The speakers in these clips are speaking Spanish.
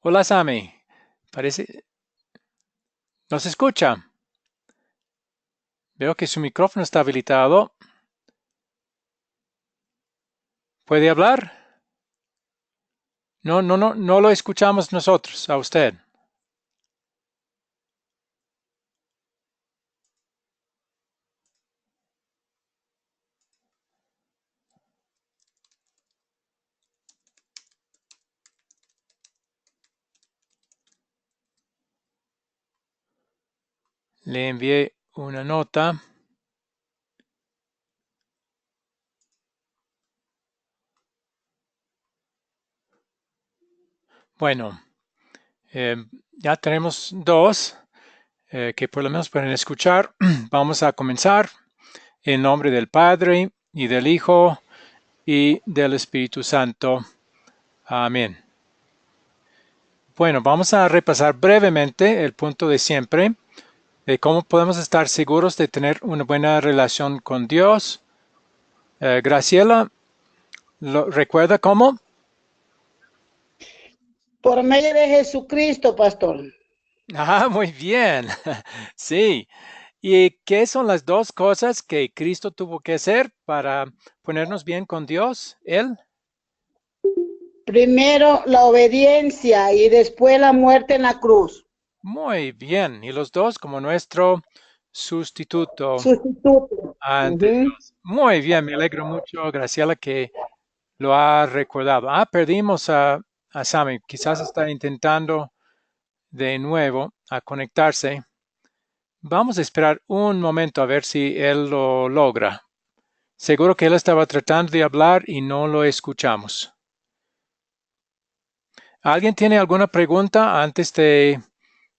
Hola, Sammy. Parece, ¿nos escucha? Veo que su micrófono está habilitado. ¿Puede hablar? No lo escuchamos nosotros, a usted. Le envié una nota. Bueno, ya tenemos dos que por lo menos pueden escuchar. Vamos a comenzar en nombre del Padre y del Hijo y del Espíritu Santo. Amén. Bueno, vamos a repasar brevemente el punto de siempre, de cómo podemos estar seguros de tener una buena relación con Dios. Graciela, ¿recuerda cómo? Por medio de Jesucristo, pastor. Ah, muy bien. Sí. ¿Y qué son las dos cosas que Cristo tuvo que hacer para ponernos bien con Dios? Él. Primero la obediencia y después la muerte en la cruz. Muy bien. Y los dos como nuestro sustituto Sustituto. ante Ujú. Dios. Muy bien, me alegro mucho, Graciela, que lo ha recordado. Perdimos a Sammy. Quizás está intentando de nuevo a conectarse. Vamos a esperar un momento a ver si él lo logra. Seguro que él estaba tratando de hablar y no lo escuchamos. ¿Alguien tiene alguna pregunta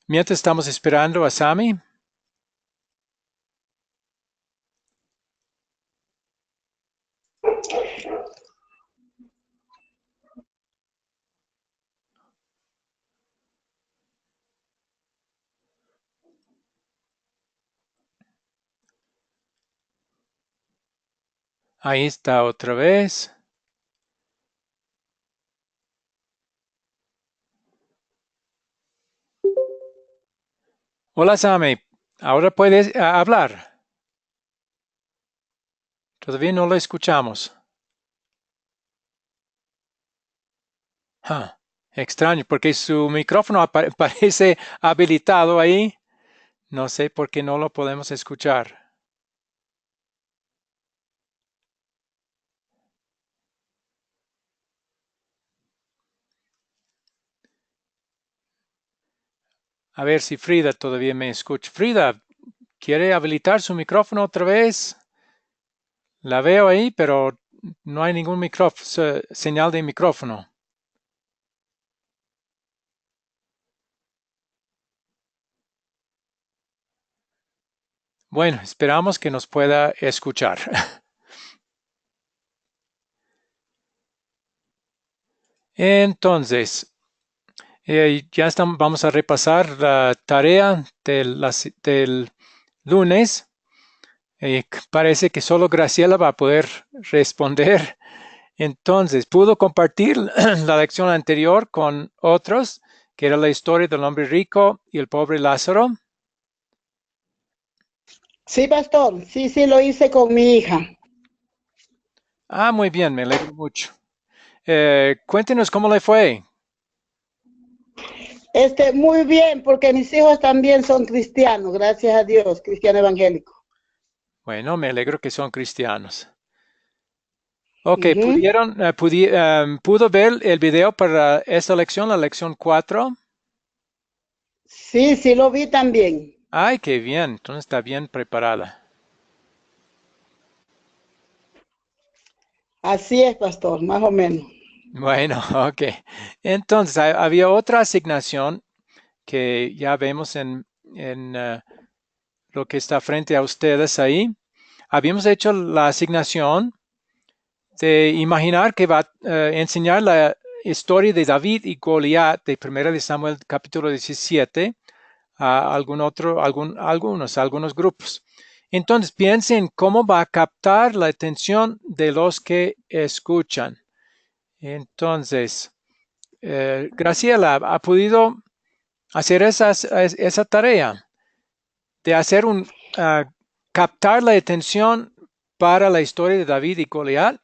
mientras estamos esperando a Sammy? Ahí está otra vez. Hola Sammy, ahora puedes hablar. Todavía no lo escuchamos. Ah, extraño, porque su micrófono parece habilitado ahí. No sé por qué no lo podemos escuchar. A ver si Frida todavía me escucha. Frida, ¿quiere habilitar su micrófono otra vez? La veo ahí, pero no hay ningún señal de micrófono. Bueno, esperamos que nos pueda escuchar. Entonces, vamos a repasar la tarea del lunes. Parece que solo Graciela va a poder responder. Entonces, pudo compartir la lección anterior con otros, que era la historia del hombre rico y el pobre Lázaro. Sí, pastor. Sí, lo hice con mi hija. Muy bien, me alegro mucho. Cuéntenos cómo le fue. Muy bien, porque mis hijos también son cristianos, gracias a Dios, cristiano evangélico. Bueno, me alegro que son cristianos. Ok, Ujú. ¿pudo ver el video para esta lección, la lección 4? Sí, lo vi también. Ay, qué bien, entonces está bien preparada. Así es, pastor, más o menos. Bueno, ok. Entonces, había otra asignación que ya vemos en lo que está frente a ustedes ahí. Habíamos hecho la asignación de imaginar que va a enseñar la historia de David y Goliat de 1 de Samuel capítulo 17 a algunos grupos. Entonces piensen cómo va a captar la atención de los que escuchan. Entonces, Graciela, ¿ha podido hacer esa tarea de hacer captar la atención para la historia de David y Goliat?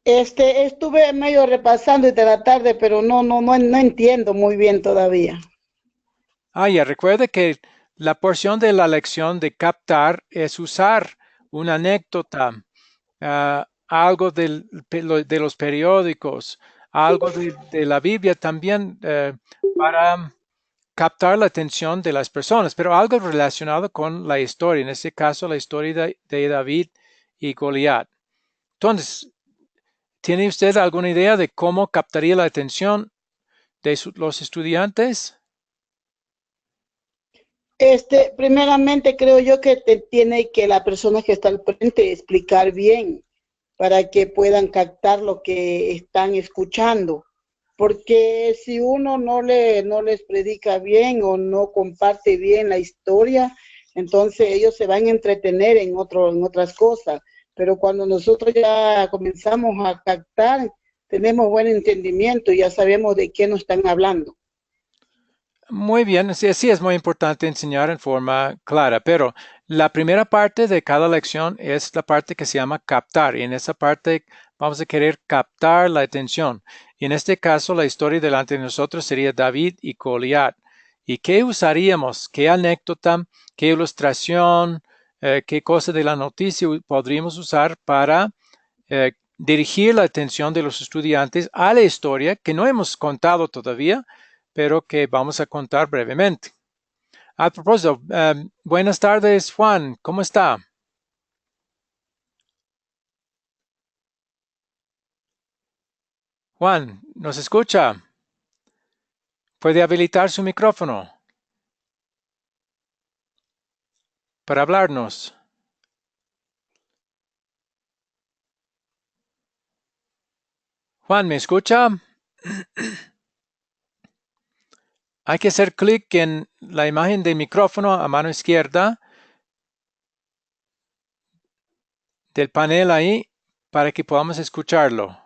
Estuve medio repasando de la tarde, pero no entiendo muy bien todavía. Ya recuerde que la porción de la lección de captar es usar una anécdota, algo de los periódicos, algo de la Biblia también para captar la atención de las personas, pero algo relacionado con la historia, en este caso la historia de David y Goliat. Entonces, ¿tiene usted alguna idea de cómo captaría la atención de los estudiantes? Primeramente creo yo que tiene que la persona que está al frente explicar bien para que puedan captar lo que están escuchando. Porque si uno no les predica bien o no comparte bien la historia, entonces ellos se van a entretener en otras cosas. Pero cuando nosotros ya comenzamos a captar, tenemos buen entendimiento y ya sabemos de qué nos están hablando. Muy bien, sí, sí es muy importante enseñar en forma clara, pero la primera parte de cada lección es la parte que se llama captar, y en esa parte vamos a querer captar la atención. Y en este caso, la historia delante de nosotros sería David y Goliat. ¿Y qué usaríamos? ¿Qué anécdota? ¿Qué ilustración? ¿Qué cosa de la noticia podríamos usar para dirigir la atención de los estudiantes a la historia que no hemos contado todavía, pero que vamos a contar brevemente? A propósito, buenas tardes, Juan, ¿cómo está? Juan, ¿nos escucha? ¿Puede habilitar su micrófono para hablarnos? Juan, ¿me escucha? Hay que hacer clic en la imagen de micrófono a mano izquierda del panel ahí para que podamos escucharlo.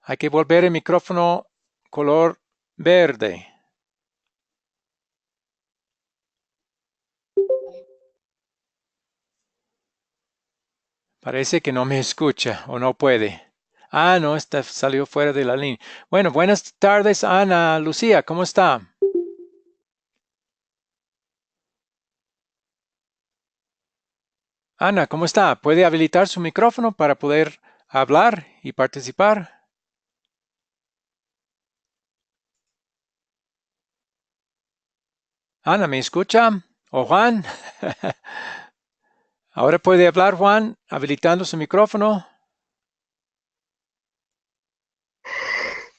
Hay que volver el micrófono color verde. Parece que no me escucha o no puede. No, salió fuera de la línea. Bueno, buenas tardes, Ana Lucía, ¿cómo está? Ana, ¿cómo está? ¿Puede habilitar su micrófono para poder hablar y participar? Ana, ¿me escucha? ¿O Juan? Ahora puede hablar Juan, habilitando su micrófono.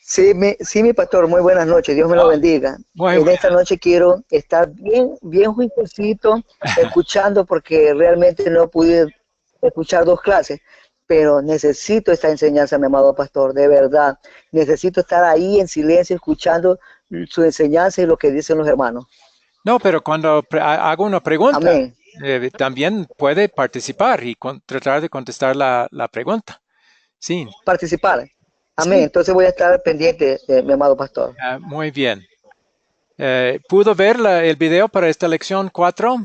Sí, mi pastor, muy buenas noches, Dios me lo Ah, bendiga. muy En esta buena. noche quiero estar bien juiciosito, escuchando, porque realmente no pude escuchar dos clases, pero necesito esta enseñanza, mi amado pastor, de verdad. Necesito estar ahí en silencio, escuchando su enseñanza y lo que dicen los hermanos. No, pero cuando hago una pregunta, Amén. también puede participar y tratar de contestar la pregunta. Sí, Participar. Amén. sí, Entonces voy a estar pendiente, mi amado pastor. muy bien. ¿Pudo ver el video para esta lección 4?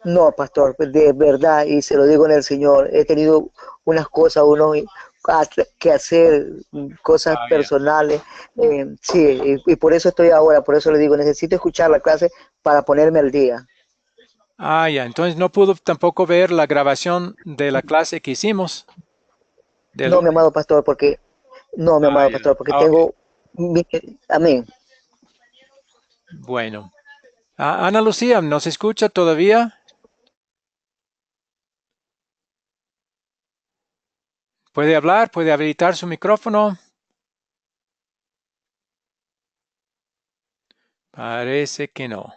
No, pastor, de verdad, y se lo digo en el Señor, he tenido unas cosas, que hacer, cosas Ya. personales, sí, y por eso estoy ahora, por eso le digo, necesito escuchar la clase para ponerme al día. Ya. Entonces no pudo tampoco ver la grabación de la clase que hicimos del No, mi lunes. amado pastor, no, mi amado Ya. pastor, porque Ok. tengo, amén. Bueno. Ana Lucía, ¿nos escucha todavía? ¿Puede hablar? ¿Puede habilitar su micrófono? Parece que no.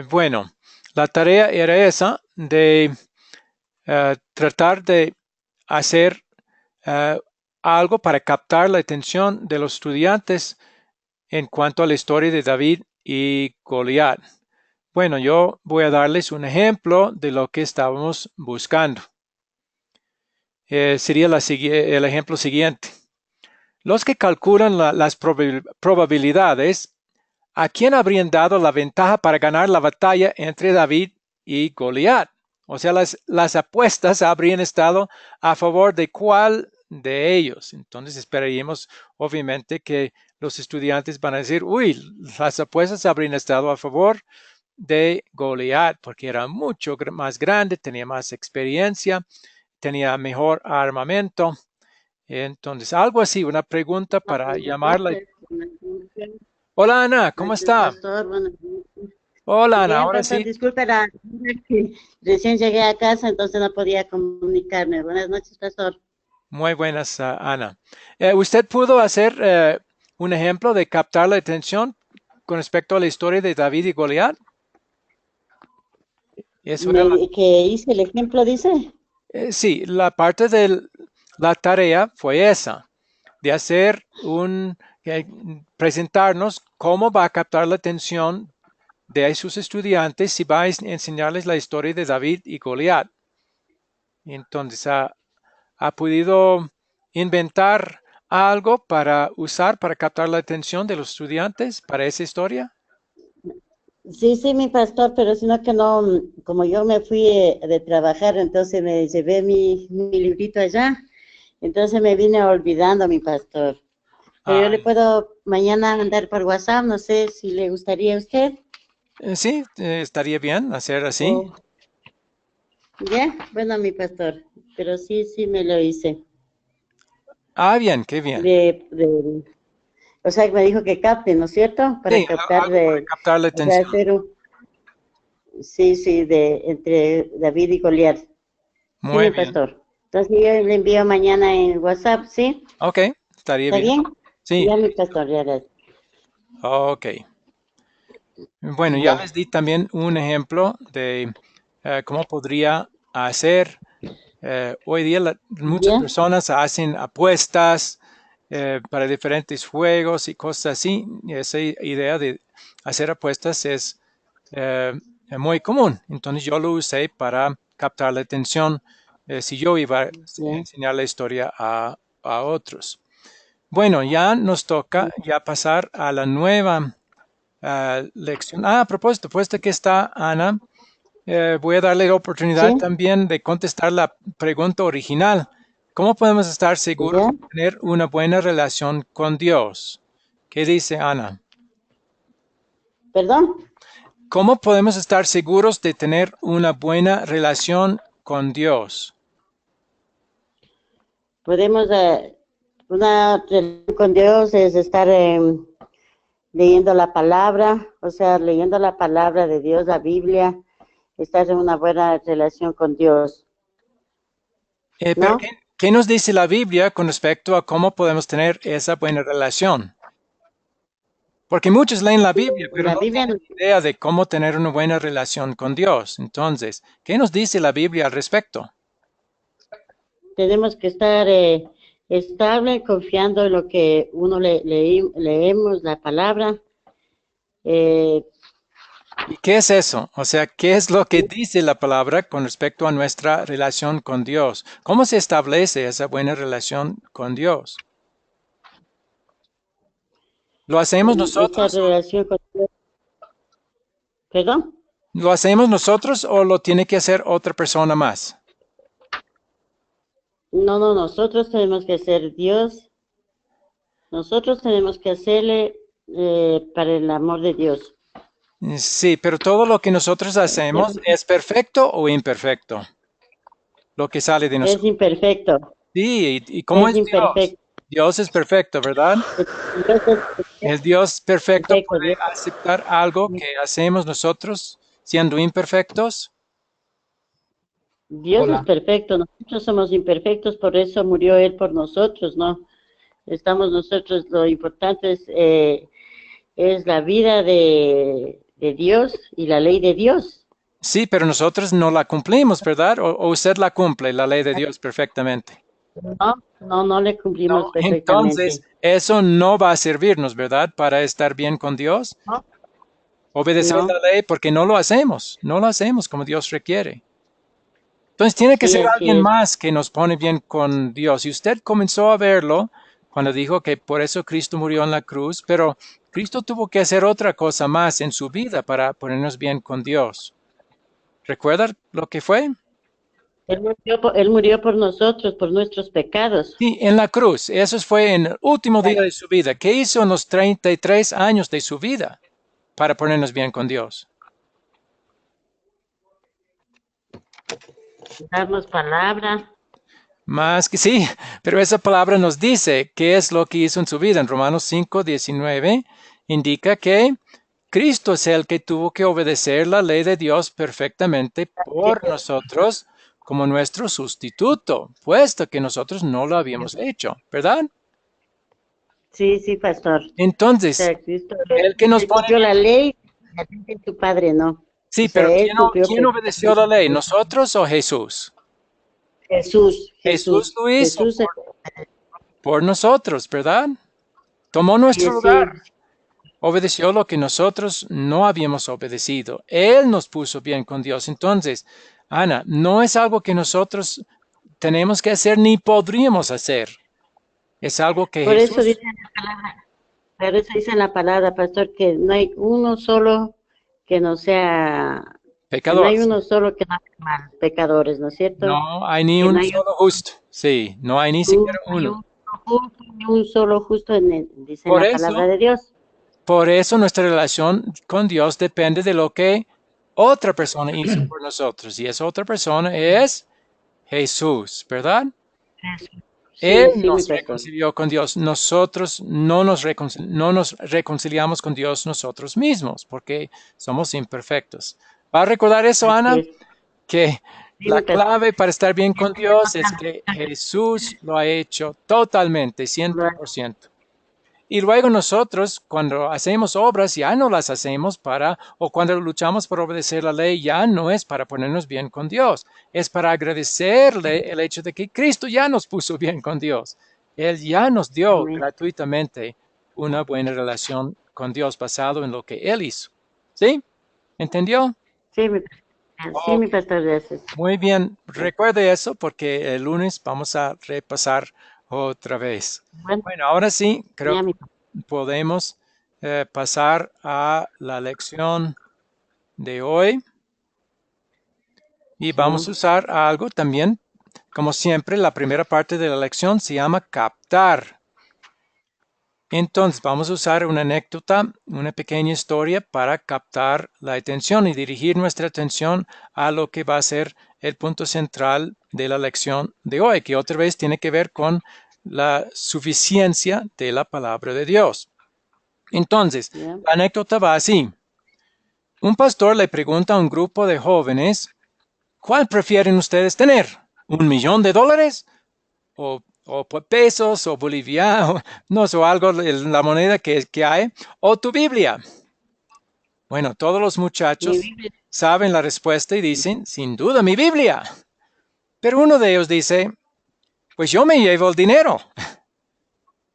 Bueno, la tarea era esa de tratar de hacer eh, algo para captar la atención de los estudiantes en cuanto a la historia de David y Goliat. Bueno, yo voy a darles un ejemplo de lo que estábamos buscando. sería el ejemplo siguiente. Los que calculan las probabilidades, ¿a quién habrían dado la ventaja para ganar la batalla entre David y Goliat? O sea, las apuestas habrían estado a favor de cuál de ellos. Entonces esperaríamos, obviamente, que los estudiantes van a decir, uy, las apuestas habrían estado a favor de Goliat, porque era mucho más grande, tenía más experiencia, tenía mejor armamento. Entonces, algo así, una pregunta para llamarla. Hola Ana, ¿cómo está? Pastor, buenos días. Hola Ana, Bien, ahora pastor, sí. disculpe la que recién llegué a casa, entonces no podía comunicarme. Buenas noches, pastor. Muy buenas, Ana. ¿Usted pudo hacer un ejemplo de captar la atención con respecto a la historia de David y Goliat? Eso era Que hice el ejemplo, dice. sí, la parte de la tarea fue esa, de hacer presentarnos cómo va a captar la atención de sus estudiantes si va a enseñarles la historia de David y Goliat. Entonces, ha podido inventar algo para usar, para captar la atención de los estudiantes para esa historia? Sí, mi pastor, pero sino que no, como yo me fui de trabajar, entonces me llevé mi librito allá, entonces me vine olvidando, mi pastor. Pero yo le puedo mañana mandar por WhatsApp, no sé si le gustaría a usted. Sí, estaría bien hacer así. O- ya, bueno, mi pastor, pero sí me lo hice. Bien, qué bien. O sea, me dijo que capte, ¿no es cierto? Para Sí, captar algo para captar la o sea, atención. hacer entre David y Goliat. Sí, Muy mi bien. pastor. Entonces yo le envío mañana en WhatsApp, ¿sí? Ok, estaría ¿Está bien. bien? Sí, Ya, mi pastor, ya. ok. Bueno, ya Ya. les di también un ejemplo de cómo podría hacer. Hoy día muchas Ya. personas hacen apuestas para diferentes juegos y cosas así. Y esa idea de hacer apuestas es muy común. Entonces yo lo usé para captar la atención si yo iba a Ya. enseñar la historia a otros. Bueno, ya nos toca ya pasar a la nueva lección. A propósito, puesto que está Ana, voy a darle la oportunidad Sí. también de contestar la pregunta original. ¿Cómo podemos estar seguros Ya. de tener una buena relación con Dios? ¿Qué dice Ana? ¿Perdón? ¿Cómo podemos estar seguros de tener una buena relación con Dios? Podemos, una relación con Dios es estar leyendo la palabra, o sea, leyendo la palabra de Dios, la Biblia, estar en una buena relación con Dios, Pero ¿no? ¿qué nos dice la Biblia con respecto a cómo podemos tener esa buena relación? Porque muchos leen la Biblia, pero La no Biblia tienen idea de cómo tener una buena relación con Dios. Entonces, ¿qué nos dice la Biblia al respecto? tenemos que estar estable, confiando en lo que uno leemos, la palabra. Eh, ¿Y qué es eso? O sea, ¿qué es lo que dice la palabra con respecto a nuestra relación con Dios? ¿Cómo se establece esa buena relación con Dios? ¿Lo hacemos esa nosotros? relación con Dios. ¿Perdón? ¿Lo hacemos nosotros o lo tiene que hacer otra persona más? No, nosotros tenemos que ser Dios. Nosotros tenemos que hacerle para el amor de Dios. Sí, pero todo lo que nosotros hacemos es perfecto o imperfecto, lo que sale de Es nosotros. imperfecto, Sí, ¿y cómo es es Dios? imperfecto. Dios es perfecto, ¿verdad? Dios es El Dios perfecto perfecto, puede Dios aceptar algo que hacemos nosotros siendo imperfectos. Dios es Hola. perfecto, nosotros somos imperfectos, por eso murió Él por nosotros, ¿no? Estamos nosotros, lo importante es la vida de Dios y la ley de Dios. Sí, pero nosotros no la cumplimos, ¿verdad? O usted la cumple, la ley de Dios perfectamente. No le cumplimos No, entonces perfectamente. eso no va a servirnos, ¿verdad? Para estar bien con Dios. No, Obedecer no, la ley porque no lo hacemos como Dios requiere. Entonces tiene que Sí, ser así alguien es. más que nos pone bien con Dios. Y usted comenzó a verlo cuando dijo que por eso Cristo murió en la cruz, pero Cristo tuvo que hacer otra cosa más en su vida para ponernos bien con Dios. ¿Recuerda lo que fue? Él murió por nosotros, por nuestros pecados. Sí, en la cruz. Eso fue en el último día de su vida. ¿Qué hizo en los 33 años de su vida para ponernos bien con Dios? Darnos palabra. Más que sí, pero esa palabra nos dice qué es lo que hizo en su vida. En Romanos 5:19 indica que Cristo es el que tuvo que obedecer la ley de Dios perfectamente por nosotros como nuestro sustituto, puesto que nosotros no lo habíamos hecho, ¿verdad? Sí, sí, pastor. O Entonces, sea, Cristo, el que nos él pone cumplió bien. la ley, la ley de tu padre no. Sí, O sea, pero él cumplió quién obedeció perfectamente la la ley? ley. ¿Nosotros o Jesús? Jesús, Jesús Jesús, lo hizo Jesús, por nosotros, ¿verdad? Tomó nuestro sí, sí, lugar. Obedeció lo que nosotros no habíamos obedecido. Él nos puso bien con Dios. Entonces, Ana, no es algo que nosotros tenemos que hacer ni podríamos hacer. Es algo que por eso Jesús, dice la palabra, por eso dice la palabra, pastor, que no hay uno solo que no sea, que no pecador. hay uno solo que no haga mal, pecadores, ¿no es cierto? No hay ni Que no un hay solo justo. Sí, no hay ni siquiera no hay uno. un solo justo, ni un solo justo dice en Por la palabra eso, de Dios. por eso nuestra relación con Dios depende de lo que otra persona hizo por nosotros. Y esa otra persona es Jesús, ¿verdad? Jesús. Él Sí, sí, mi nos pastor. reconcilió con Dios. Nosotros no nos reconciliamos con Dios nosotros mismos porque somos imperfectos. ¿Va a recordar eso, Así Ana? es. Que Sí, la mi pastor. clave para estar bien con Dios es que Jesús lo ha hecho totalmente, 100%. Y luego nosotros, cuando hacemos obras, ya no las hacemos o cuando luchamos por obedecer la ley, ya no es para ponernos bien con Dios, es para agradecerle el hecho de que Cristo ya nos puso bien con Dios. Él ya nos dio Amén. gratuitamente una buena relación con Dios basado en lo que Él hizo. ¿Sí? ¿Entendió? Sí, mi Ok. pastor, gracias. Muy bien. Recuerde eso porque el lunes vamos a repasar otra vez. Bueno, Bueno, ahora sí, creo ya que mi podemos pasar a la lección de hoy y vamos a sí. usar algo también, como siempre, la primera parte de la lección se llama captar. Entonces vamos a usar una anécdota, una pequeña historia para captar la atención y dirigir nuestra atención a lo que va a ser el punto central de la lección de hoy, que otra vez tiene que ver con la suficiencia de la palabra de Dios. Entonces, Ya. la anécdota va así. Un pastor le pregunta a un grupo de jóvenes, ¿cuál prefieren ustedes tener? ¿$1,000,000? ¿O pesos? ¿O bolivianos? No sé, algo, la moneda que hay. ¿O tu Biblia? Bueno, todos los Mi muchachos Biblia. saben la respuesta y dicen, sin duda, mi Biblia. Pero uno de ellos dice, pues yo me llevo el dinero.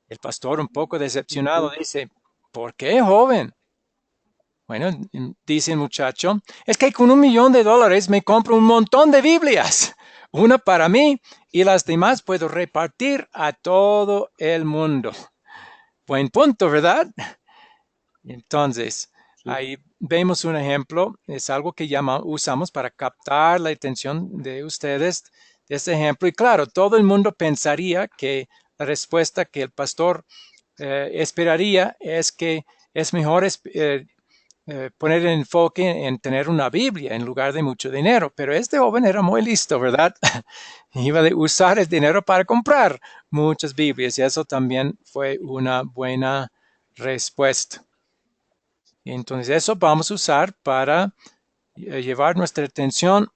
El pastor, un poco decepcionado, dice, ¿por qué, joven? Bueno, dice el muchacho, es que con $1,000,000 me compro un montón de Biblias, una para mí y las demás puedo repartir a todo el mundo. Buen punto, ¿verdad? Entonces, Sí. ahí vemos un ejemplo, es algo que usamos para captar la atención de ustedes de este ejemplo. Y claro, todo el mundo pensaría que la respuesta que el pastor esperaría es que es mejor poner el enfoque en tener una Biblia en lugar de mucho dinero. Pero este joven era muy listo, ¿verdad? Iba a usar el dinero para comprar muchas Biblias y eso también fue una buena respuesta. Entonces eso vamos a usar para llevar nuestra atención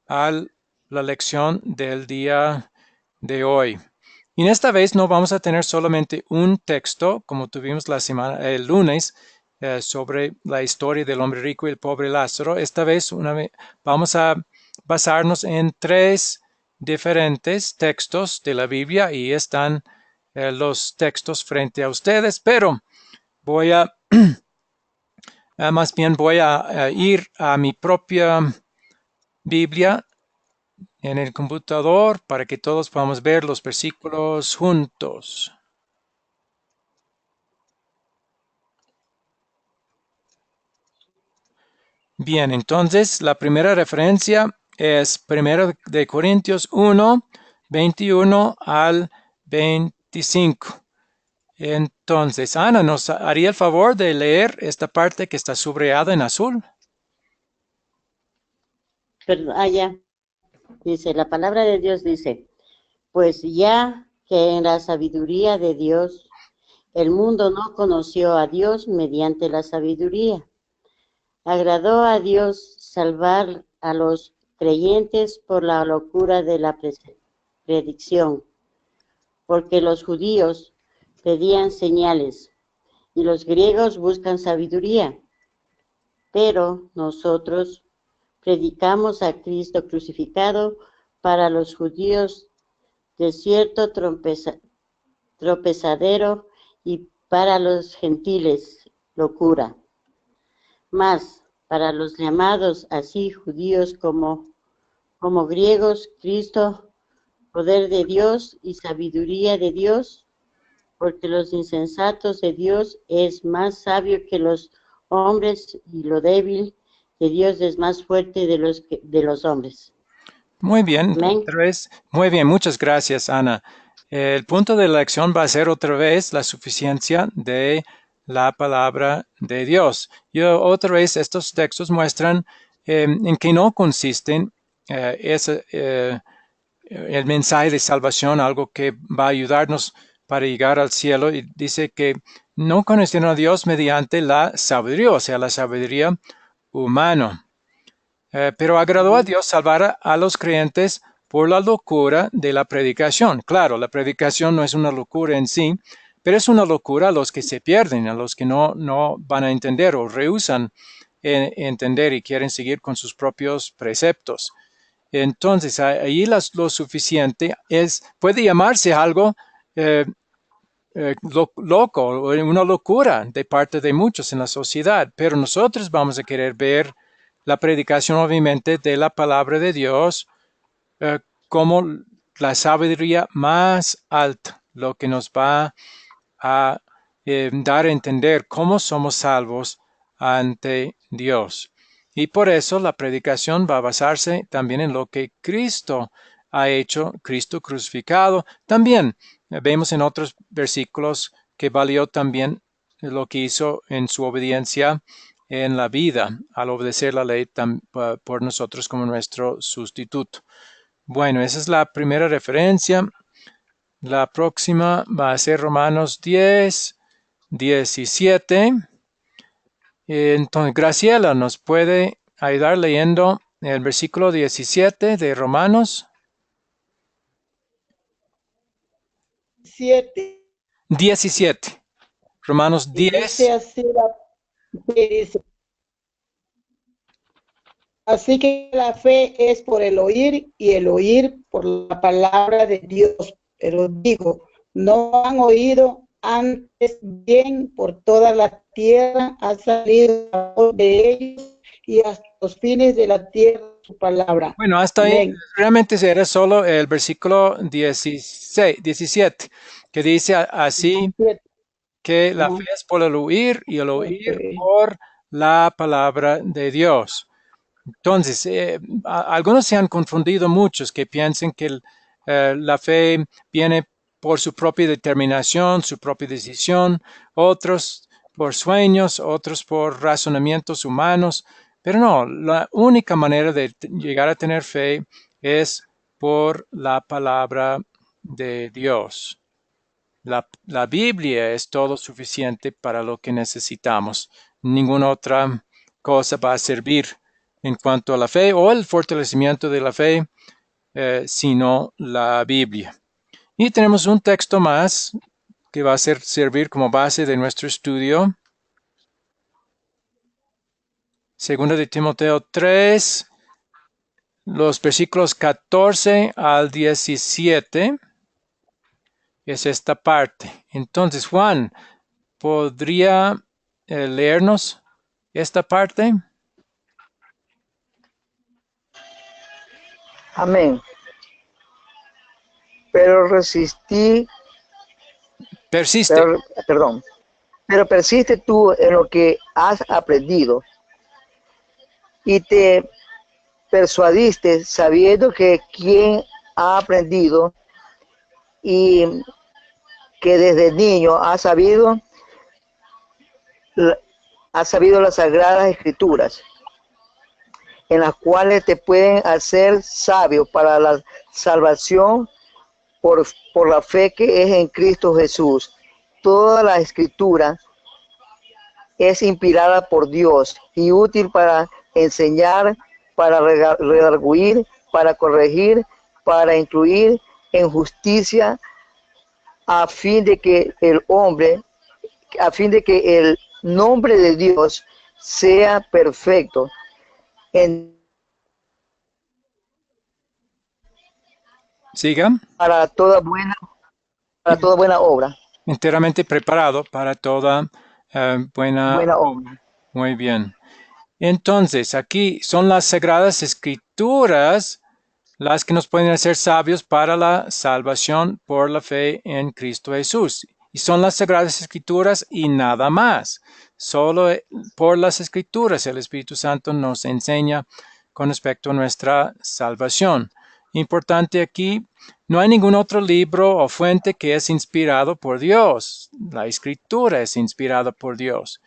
a la lección del día de hoy. Y en esta vez no vamos a tener solamente un texto, como tuvimos el lunes, sobre la historia del hombre rico y el pobre Lázaro. Esta vez vamos a basarnos en 3 diferentes textos de la Biblia y están los textos frente a ustedes, pero voy a, más bien voy a ir a mi propia Biblia en el computador para que todos podamos ver los versículos juntos. Bien, entonces la primera referencia es 1 de Corintios 1, 21 al 25. Entonces, Ana, ¿nos haría el favor de leer esta parte que está subrayada en azul? Pero, ya. Dice, la palabra de Dios dice, pues ya que en la sabiduría de Dios, el mundo no conoció a Dios mediante la sabiduría. Agradó a Dios salvar a los creyentes por la locura de la predicción, porque los judíos pedían señales y los griegos buscan sabiduría, pero nosotros predicamos a Cristo crucificado, para los judíos de cierto tropezadero y para los gentiles locura. Mas para los llamados así judíos como griegos, Cristo, poder de Dios y sabiduría de Dios, porque los insensatos de Dios es más sabio que los hombres y lo débil de Dios es más fuerte de los hombres. Muy bien, Amén. otra vez. Muy bien, muchas gracias, Ana. El punto de la lección va a ser otra vez la suficiencia de la palabra de Dios. Y otra vez estos textos muestran en qué no consisten el mensaje de salvación, algo que va a ayudarnos para llegar al cielo. Y dice que no conocieron a Dios mediante la sabiduría, o sea, la sabiduría humana. Pero agradó a Dios salvar a los creyentes por la locura de la predicación. Claro, la predicación no es una locura en sí, pero es una locura a los que se pierden, a los que no van a entender o rehúsan entender y quieren seguir con sus propios preceptos. Entonces, ahí lo suficiente puede llamarse algo loco, o una locura de parte de muchos en la sociedad, pero nosotros vamos a querer ver la predicación, obviamente, de la palabra de Dios como la sabiduría más alta, lo que nos va a dar a entender cómo somos salvos ante Dios. Y por eso la predicación va a basarse también en lo que Cristo ha hecho, Cristo crucificado. También vemos en otros versículos que valió también lo que hizo en su obediencia en la vida, al obedecer la ley por nosotros como nuestro sustituto. Bueno, esa es la primera referencia. La próxima va a ser Romanos 10, 17. Entonces, Graciela nos puede ayudar leyendo el versículo 17 de Romanos 17. Romanos Y 10. dice así, dice, así que la fe es por el oír y el oír por la palabra de Dios. Pero digo, no han oído antes, bien por toda la tierra ha salido la voz de ellos y hasta los fines de la tierra su palabra. Bueno, hasta ahí Amén. realmente era solo el versículo 17, que dice así que la fe es por el oír y el oír por la palabra de Dios. Entonces, algunos se han confundido muchos que piensen que la fe viene por su propia determinación, su propia decisión, otros por sueños, otros por razonamientos humanos, pero no, la única manera de llegar a tener fe es por la palabra de Dios. La Biblia es todo suficiente para lo que necesitamos. Ninguna otra cosa va a servir en cuanto a la fe o el fortalecimiento de la fe, sino la Biblia. Y tenemos un texto más que va a servir como base de nuestro estudio. Segunda de Timoteo 3, los versículos 14 al 17. Es esta parte. Entonces, Juan, ¿podría leernos esta parte? Amén. Pero Persiste. perdón, pero persiste tú en lo que has aprendido y te persuadiste sabiendo que quien ha aprendido y que desde niño ha sabido las sagradas escrituras, en las cuales te pueden hacer sabio para la salvación por la fe que es en Cristo Jesús. Toda la escritura es inspirada por Dios y útil para enseñar, para redarguir, para corregir, para incluir en justicia, a fin de que el nombre de Dios sea perfecto Siga. para toda buena obra. Enteramente preparado para toda buena. Buena obra. Muy bien. Entonces, aquí son las Sagradas Escrituras las que nos pueden hacer sabios para la salvación por la fe en Cristo Jesús. Y son las Sagradas Escrituras y nada más. Solo por las Escrituras el Espíritu Santo nos enseña con respecto a nuestra salvación. Importante aquí, no hay ningún otro libro o fuente que es inspirado por Dios. La Escritura es inspirada por Dios.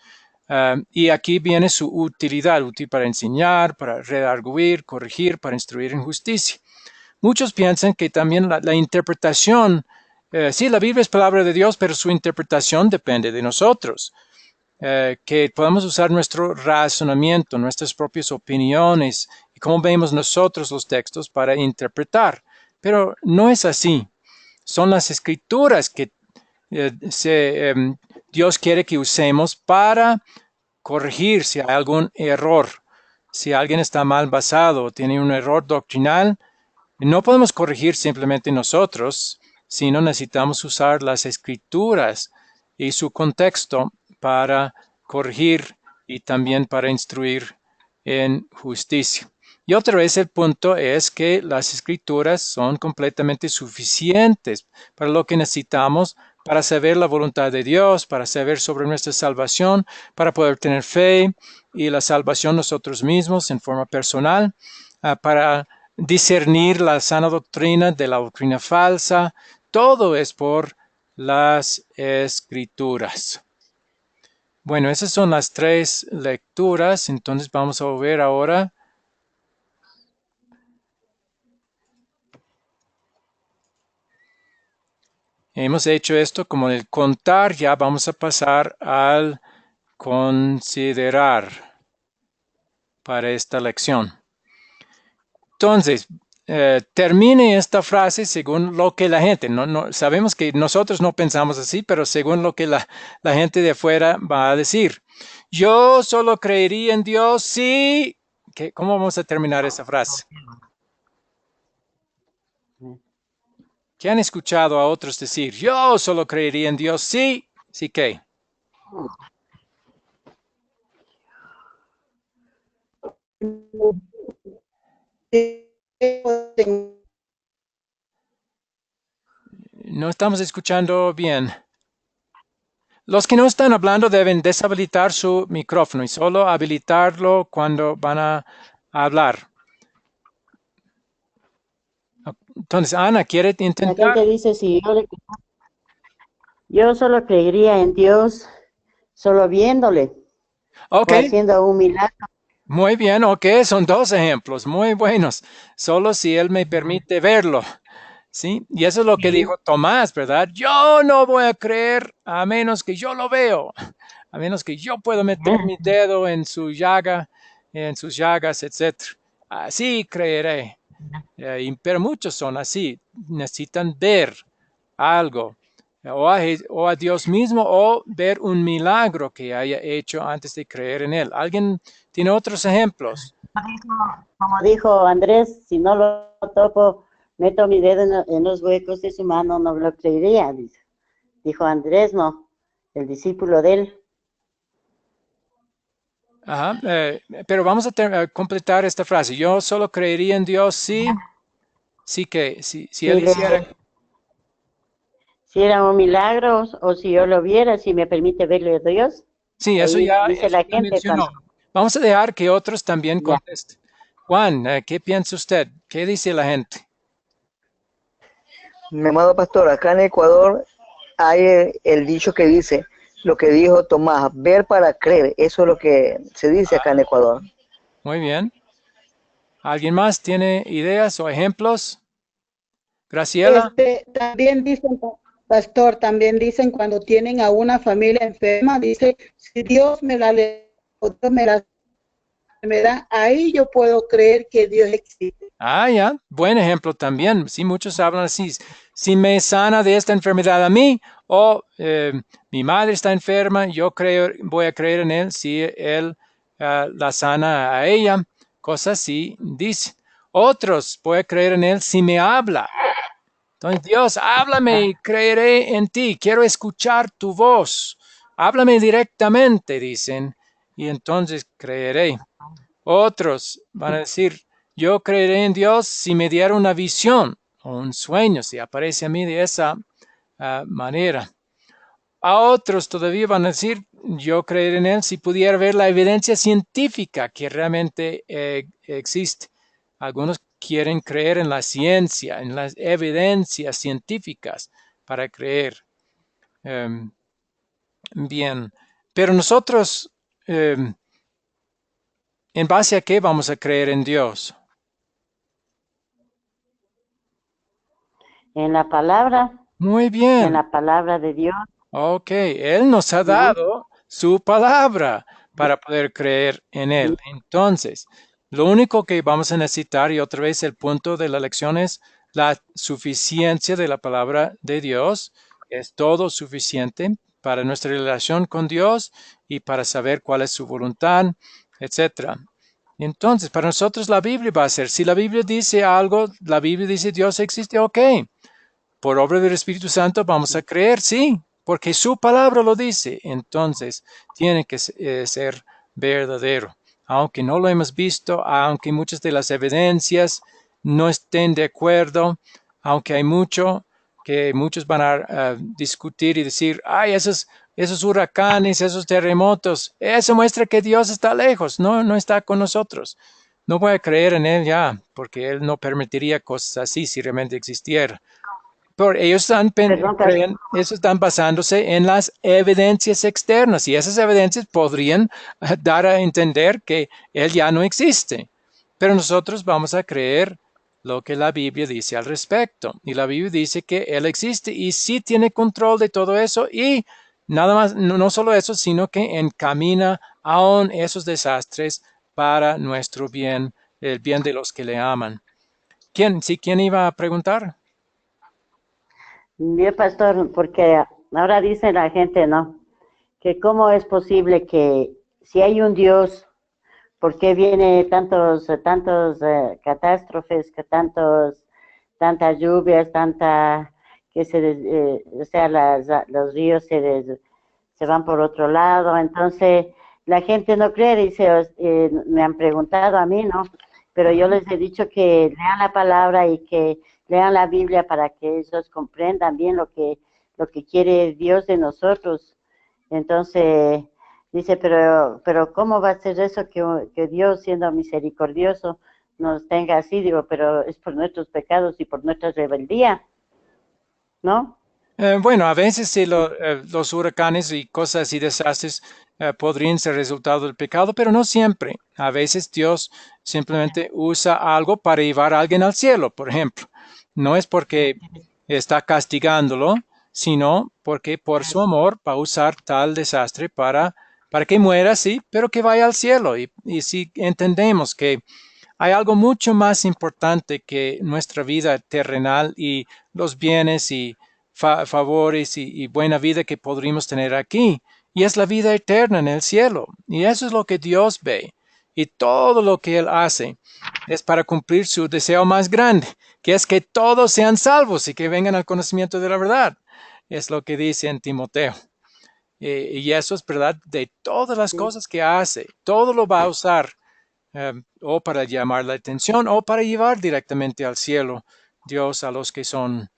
Y aquí viene su utilidad, útil para enseñar, para redarguir, corregir, para instruir en justicia. Muchos piensan que también la interpretación, sí, la Biblia es palabra de Dios, pero su interpretación depende de nosotros. Que podamos usar nuestro razonamiento, nuestras propias opiniones y cómo vemos nosotros los textos para interpretar. Pero no es así. Son las escrituras que Dios quiere que usemos para corregir si hay algún error. Si alguien está mal basado o tiene un error doctrinal, no podemos corregir simplemente nosotros, sino necesitamos usar las escrituras y su contexto para corregir y también para instruir en justicia. Y otra vez el punto es que las escrituras son completamente suficientes para lo que necesitamos para saber la voluntad de Dios, para saber sobre nuestra salvación, para poder tener fe y la salvación nosotros mismos en forma personal, para discernir la sana doctrina de la doctrina falsa. Todo es por las escrituras. Bueno, esas son las tres lecturas. Entonces vamos a ver ahora. Hemos hecho esto como el contar, ya vamos a pasar al considerar para esta lección. Entonces, termine esta frase según lo que la gente, sabemos que nosotros no pensamos así, pero según lo que la gente de afuera va a decir. Yo solo creería en Dios si... ¿Cómo vamos a terminar esa frase? ¿Qué han escuchado a otros decir? Yo solo creería en Dios si... ¿Sí qué? No estamos escuchando bien. Los que no están hablando deben deshabilitar su micrófono y solo habilitarlo cuando van a hablar. Entonces, Ana, ¿quiere La intentar? gente dice, si yo solo creería en Dios solo viéndole Ok, o haciendo un milagro. muy bien, ok, son dos ejemplos muy buenos. Solo si Él me permite verlo. ¿Sí? Y eso es lo que dijo Tomás, ¿verdad? Yo no voy a creer a menos que yo lo veo, a menos que yo pueda meter mi dedo en su llaga, en sus llagas, etc. Así creeré. Pero muchos son así, necesitan ver algo, o a Dios mismo, o ver un milagro que haya hecho antes de creer en Él. ¿Alguien tiene otros ejemplos? Como dijo Andrés, si no lo toco, meto mi dedo en los huecos de su mano, no lo creería. Dijo Andrés, no, el discípulo de él. Ajá, pero vamos a completar esta frase. Yo solo creería en Dios si... Sí que, si Si, él hiciera, si era un milagro o si yo lo viera, si me permite verlo a Dios, sí, ahí dice eso la ya gente cuando mencionó. Vamos a dejar que otros también ya. contesten. Juan, ¿qué piensa usted? ¿Qué dice la gente? Mi amado pastor, acá en Ecuador hay el dicho que dice, lo que dijo Tomás, ver para creer. Eso es lo que se dice acá en Ecuador. Muy bien. ¿Alguien más tiene ideas o ejemplos? Graciela. También dicen, pastor, también dicen cuando tienen a una familia enferma, dice, si Dios me la le, o Dios me da, ahí yo puedo creer que Dios existe. Ah, ya, buen ejemplo también. Sí, muchos hablan así. Si me sana de esta enfermedad a mí, o mi madre está enferma, yo creo, voy a creer en él si él la sana a ella. Cosas así dice. Otros, voy a creer en él si me habla. Entonces, Dios, háblame y creeré en ti. Quiero escuchar tu voz. Háblame directamente, dicen, y entonces creeré. Otros van a decir, yo creeré en Dios si me diera una visión o un sueño, si aparece a mí de esa manera. A otros todavía van a decir, yo creeré en Él si pudiera ver la evidencia científica que realmente existe. Algunos quieren creer en la ciencia, en las evidencias científicas para creer. Um, bien, pero nosotros, ¿en base a qué vamos a creer en Dios? En la palabra, Muy en bien. la palabra de Dios, Ok, Él nos ha ¿no? dado su palabra para poder creer en Él. Entonces, lo único que vamos a necesitar, y otra vez el punto de la lección es la suficiencia de la palabra de Dios. Es todo suficiente para nuestra relación con Dios y para saber cuál es su voluntad, etcétera. Entonces, para nosotros la Biblia va a ser, si la Biblia dice algo, la Biblia dice Dios existe, ok. Por obra del Espíritu Santo vamos a creer, sí, porque su palabra lo dice. Entonces, tiene que ser verdadero. Aunque no lo hemos visto, aunque muchas de las evidencias no estén de acuerdo, aunque hay mucho que muchos van a discutir y decir, ay, esos huracanes, esos terremotos, eso muestra que Dios está lejos, no está con nosotros. No voy a creer en Él ya, porque Él no permitiría cosas así si realmente existiera. Pero ellos Perdón, creen, eso están basándose en las evidencias externas y esas evidencias podrían dar a entender que Él ya no existe. Pero nosotros vamos a creer lo que la Biblia dice al respecto. Y la Biblia dice que Él existe y sí tiene control de todo eso y nada más, no solo eso, sino que encamina aún esos desastres para nuestro bien, el bien de los que le aman. ¿Quién iba a preguntar? bien, pastor, porque ahora dice la gente, ¿no? Que cómo es posible que si hay un Dios, ¿por qué viene tantos catástrofes, que tantas lluvias, o sea, los ríos se van por otro lado? Entonces, la gente no cree, dice, me han preguntado a mí, ¿no? Pero yo les he dicho que lean la palabra y que lean la Biblia para que ellos comprendan bien lo que quiere Dios de nosotros. Entonces, dice, pero ¿cómo va a ser eso que Dios, siendo misericordioso, nos tenga así? Digo, pero es por nuestros pecados y por nuestra rebeldía, ¿no? Bueno, a veces sí los huracanes y cosas y desastres podrían ser resultado del pecado, pero no siempre. A veces Dios simplemente usa algo para llevar a alguien al cielo, por ejemplo. No es porque está castigándolo, sino porque por su amor va a usar tal desastre para que muera, sí, pero que vaya al cielo. Y si entendemos que hay algo mucho más importante que nuestra vida terrenal y los bienes y favores y buena vida que podríamos tener aquí. Y es la vida eterna en el cielo. Y eso es lo que Dios ve. Y todo lo que Él hace es para cumplir su deseo más grande, que es que todos sean salvos y que vengan al conocimiento de la verdad. Es lo que dice en Timoteo. Y eso es verdad de todas las Sí. cosas que hace. Todo lo va a usar o para llamar la atención o para llevar directamente al cielo Dios a los que son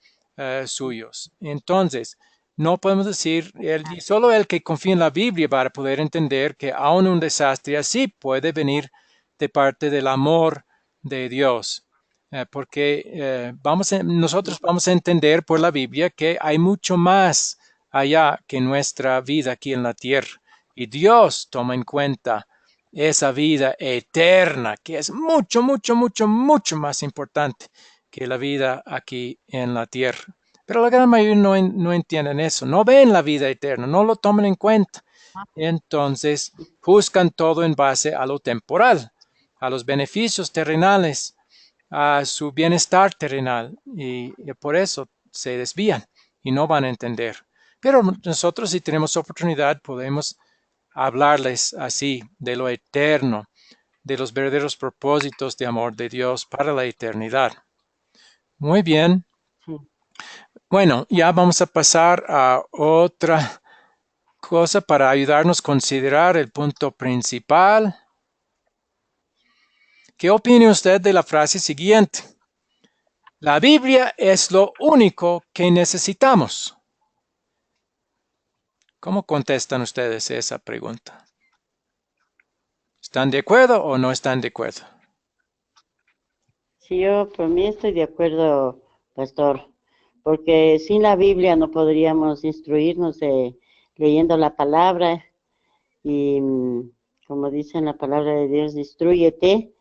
suyos. Entonces, no podemos decir, solo el que confía en la Biblia va a poder entender que aún un desastre así puede venir de parte del amor de Dios. Porque nosotros vamos a entender por la Biblia que hay mucho más allá que nuestra vida aquí en la tierra. Y Dios toma en cuenta esa vida eterna, que es mucho, mucho, mucho, mucho más importante que la vida aquí en la tierra. Pero la gran mayoría no entienden eso, no ven la vida eterna, no lo toman en cuenta. Entonces, juzgan todo en base a lo temporal, a los beneficios terrenales, a su bienestar terrenal, y por eso se desvían y no van a entender. Pero nosotros, si tenemos oportunidad, podemos hablarles así de lo eterno, de los verdaderos propósitos de amor de Dios para la eternidad. Muy bien. Sí. Bueno, ya vamos a pasar a otra cosa para ayudarnos a considerar el punto principal. ¿Qué opina usted de la frase siguiente? La Biblia es lo único que necesitamos. ¿Cómo contestan ustedes esa pregunta? ¿Están de acuerdo o no están de acuerdo? Sí, yo por mí estoy de acuerdo, pastor, porque sin la Biblia no podríamos instruirnos leyendo la palabra y como dice en la palabra de Dios, instrúyete,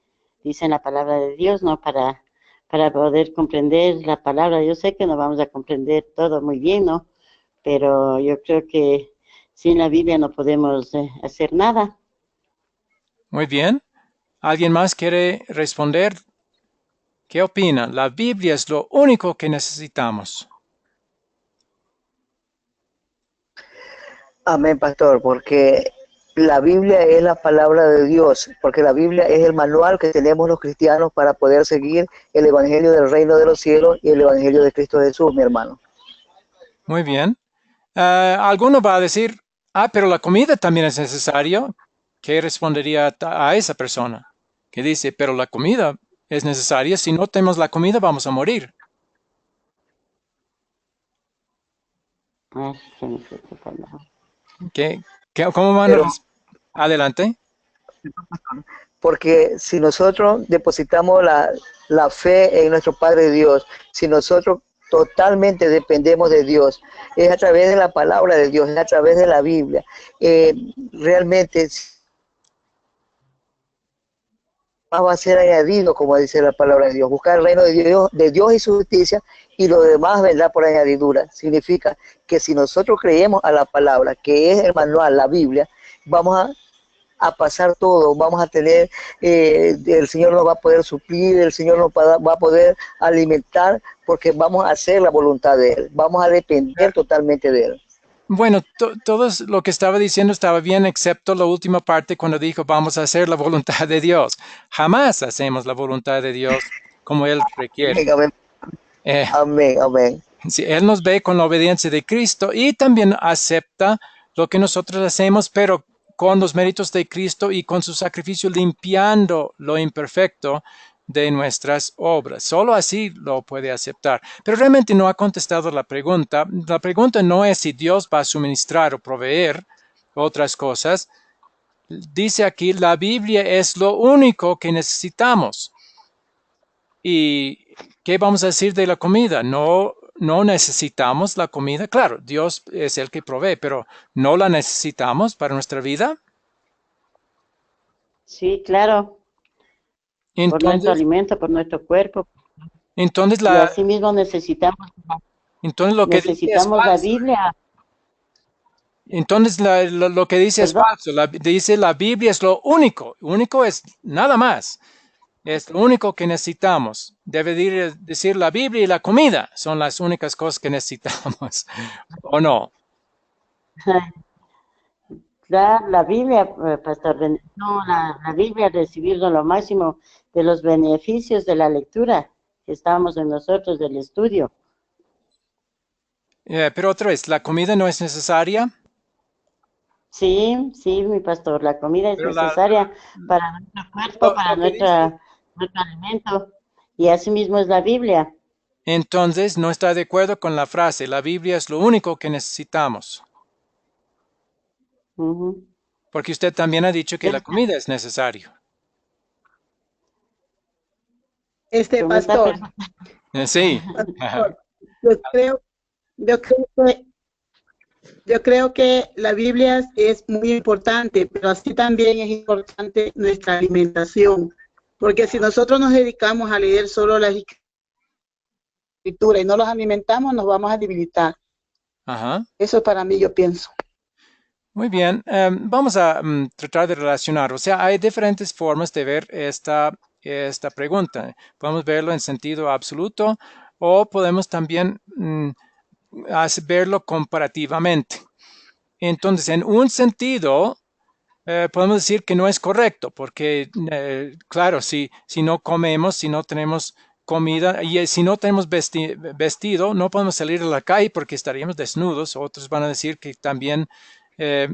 dice en la palabra de Dios, ¿no? Para poder comprender la palabra. Yo sé que no vamos a comprender todo muy bien, ¿no? Pero yo creo que sin la Biblia no podemos hacer nada. Muy bien. ¿Alguien más quiere responder? ¿Qué opinan? La Biblia es lo único que necesitamos. Amén, pastor, porque la Biblia es la palabra de Dios, porque la Biblia es el manual que tenemos los cristianos para poder seguir el Evangelio del Reino de los Cielos y el Evangelio de Cristo Jesús, mi hermano. Muy bien. Alguno va a decir, pero la comida también es necesario. ¿Qué respondería a esa persona que dice, pero la comida es necesaria? Si no tenemos la comida, vamos a morir. Ay, se me fue esta palabra. ¿Cómo van a Pero, adelante? porque si nosotros depositamos la fe en nuestro Padre Dios, si nosotros totalmente dependemos de Dios, es a través de la palabra de Dios, es a través de la Biblia. Realmente más va a ser añadido, como dice la palabra de Dios. Buscar el reino de Dios y su justicia, y lo demás vendrá por añadidura. Significa que si nosotros creemos a la palabra, que es el manual, la Biblia, vamos a pasar todo, vamos a tener, el Señor nos va a poder suplir, el Señor nos va a poder alimentar, porque vamos a hacer la voluntad de Él, vamos a depender totalmente de Él. Bueno, todo lo que estaba diciendo estaba bien, excepto la última parte cuando dijo vamos a hacer la voluntad de Dios. Jamás hacemos la voluntad de Dios como Él requiere. Amén, Eh, amén, amén. Sí, Él nos ve con la obediencia de Cristo y también acepta lo que nosotros hacemos, pero con los méritos de Cristo y con su sacrificio limpiando lo imperfecto de nuestras obras. Solo así lo puede aceptar. Pero realmente no ha contestado la pregunta. La pregunta no es si Dios va a suministrar o proveer otras cosas. Dice aquí, la Biblia es lo único que necesitamos. ¿Y qué vamos a decir de la comida? No necesitamos la comida. Claro, Dios es el que provee, pero ¿no la necesitamos para nuestra vida? Sí, claro, por nuestro Entonces, alimento, por nuestro cuerpo. entonces, Y así mismo entonces lo que dice es necesitamos la falso. Biblia, Entonces lo que dice es perdón. falso. Dice la Biblia es lo único. Único es nada más. Es lo único que necesitamos. Debe decir la Biblia y la comida son las únicas cosas que necesitamos. ¿O no? La Biblia, Pastor, no, la Biblia recibirlo lo máximo de los beneficios de la lectura que estamos en nosotros del estudio. Pero otra vez, ¿la comida no es necesaria? Sí, sí, mi pastor, la comida es Pero necesaria para nuestro cuerpo, para lo que dice, nuestro alimento, y así mismo es la Biblia. entonces no está de acuerdo con la frase, la Biblia es lo único que necesitamos. Ujú. Porque usted también ha dicho que la comida es necesario. Como está Pastor, Sí. pastor, yo creo, yo creo que yo creo que la Biblia es muy importante, pero así también es importante nuestra alimentación, porque si nosotros nos dedicamos a leer solo las escrituras y no los alimentamos, nos vamos a debilitar. Ajá. Eso para mí yo pienso. Muy bien. Vamos a tratar de relacionar. O sea, hay diferentes formas de ver esta pregunta. Podemos verlo en sentido absoluto o podemos también verlo comparativamente. Entonces, en un sentido, podemos decir que no es correcto, porque, claro, si no comemos, si no tenemos comida y si no tenemos vestido, no podemos salir a la calle porque estaríamos desnudos. Otros van a decir que también eh,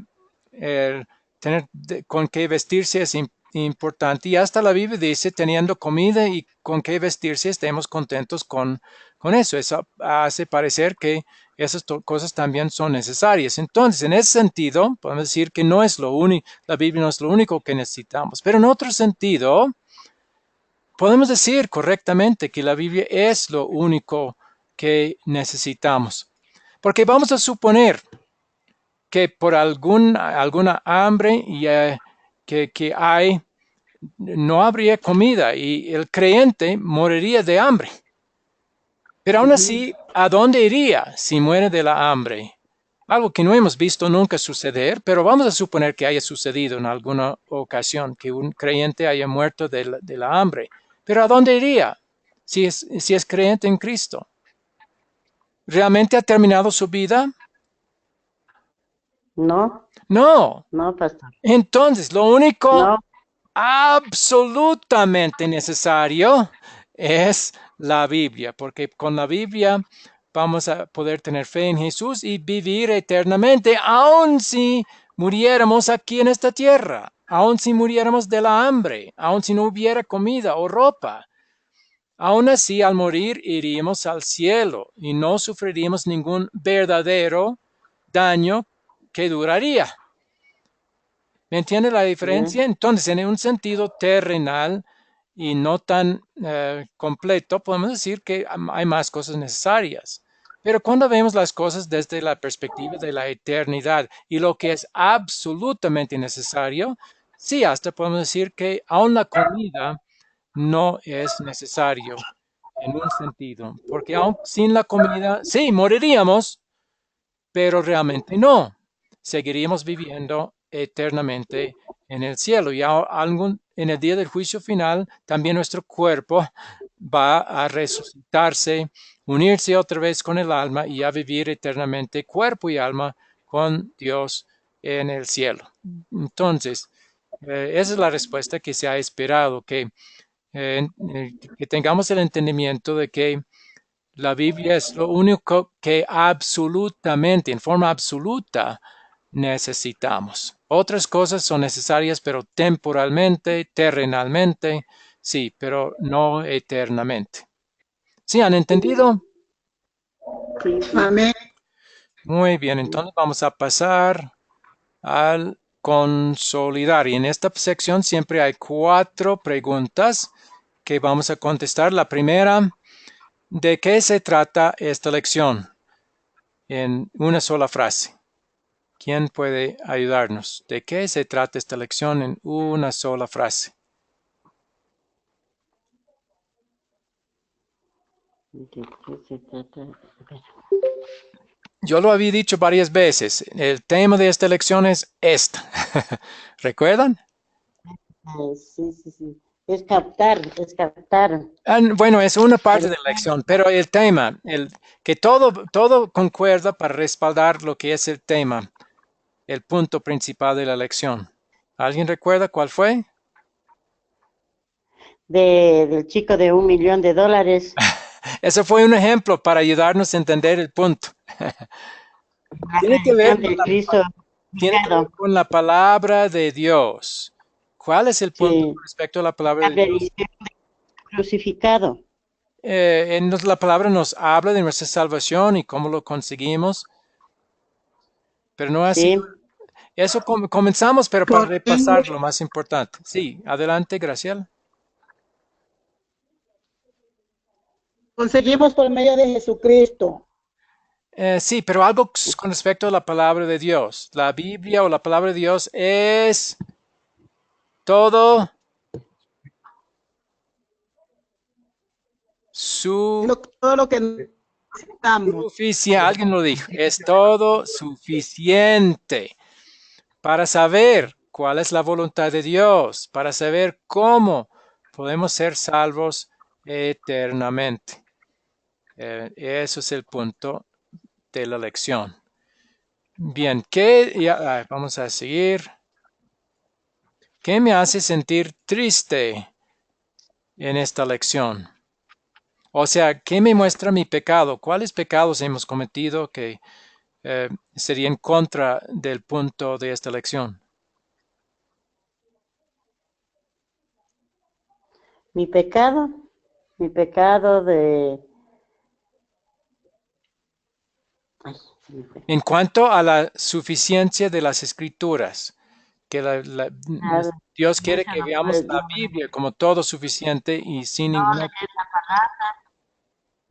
tener con qué vestirse es importante. Y hasta la Biblia dice, teniendo comida y con qué vestirse, estemos contentos con eso. Eso hace parecer que esas cosas también son necesarias. Entonces, en ese sentido, podemos decir que no es lo único, la Biblia no es lo único que necesitamos. Pero en otro sentido, podemos decir correctamente que la Biblia es lo único que necesitamos. Porque vamos a suponer que por alguna hambre que hay, no habría comida y el creyente moriría de hambre. Pero aún así, ¿a dónde iría si muere de la hambre? Algo que no hemos visto nunca suceder, pero vamos a suponer que haya sucedido en alguna ocasión, que un creyente haya muerto de la hambre. Pero ¿a dónde iría si es creyente en Cristo? ¿Realmente ha terminado su vida? No, No. no, pastor. Entonces, lo único No, absolutamente necesario es la Biblia, porque con la Biblia vamos a poder tener fe en Jesús y vivir eternamente, aun si muriéramos aquí en esta tierra, aun si muriéramos de la hambre, aun si no hubiera comida o ropa. Aun así, al morir iríamos al cielo y no sufriríamos ningún verdadero daño que duraría. ¿Me entiende la diferencia? Entonces, en un sentido terrenal y no tan completo, podemos decir que hay más cosas necesarias. Pero cuando vemos las cosas desde la perspectiva de la eternidad y lo que es absolutamente necesario, sí, hasta podemos decir que aún la comida no es necesario en un sentido, porque aún sin la comida, sí, moriríamos, pero realmente no. Seguiríamos viviendo eternamente en el cielo y en el día del juicio final también nuestro cuerpo va a resucitarse, unirse otra vez con el alma y a vivir eternamente cuerpo y alma con Dios en el cielo. Entonces, esa es la respuesta que se ha esperado, que tengamos el entendimiento de que la Biblia es lo único que absolutamente, en forma absoluta, necesitamos. Otras cosas son necesarias, pero temporalmente, terrenalmente, sí, pero no eternamente. ¿Sí han entendido? sí, sí. Amén. Muy bien, entonces vamos a pasar al consolidar. Y en esta sección siempre hay 4 preguntas que vamos a contestar. La primera, ¿de qué se trata esta lección? En una sola frase. ¿Quién puede ayudarnos? ¿De qué se trata esta lección en una sola frase? ¿De qué se trata? A ver. Yo lo había dicho varias veces. El tema de esta lección es esta. ¿Recuerdan? Sí, sí, sí. Es captar, es captar. Bueno, es una parte El- de la lección, pero el tema, que todo concuerda para respaldar lo que es el tema, el punto principal de la lección. ¿Alguien recuerda cuál fue? del chico de $1.000.000. Ese fue un ejemplo para ayudarnos a entender el punto. La Tiene que ver religión con del Cristo tiene que ver crucificado. con la palabra de Dios. ¿Cuál es el punto Sí, con respecto a la palabra la de Dios? religión crucificado. La palabra nos habla de nuestra salvación y cómo lo conseguimos, pero no ha Sí. sido eso. Comenzamos, pero para repasar lo más importante. Sí, adelante, Graciela. Conseguimos por medio de Jesucristo. Sí, pero algo con respecto a la palabra de Dios. La Biblia o la palabra de Dios es todo Todo lo que necesitamos. suficiente. Alguien lo dijo. Es todo suficiente para saber cuál es la voluntad de Dios, para saber cómo podemos ser salvos eternamente. Eso es el punto de la lección. Bien, vamos a seguir. ¿Qué me hace sentir triste en esta lección? O sea, ¿qué me muestra mi pecado? ¿Cuáles pecados hemos cometido que sería en contra del punto de esta lección? Mi pecado de... Ay, se me fue. En cuanto a la suficiencia de las escrituras, que Ah, Dios quiere mucho que veamos la Biblia como todo suficiente y sin ninguna...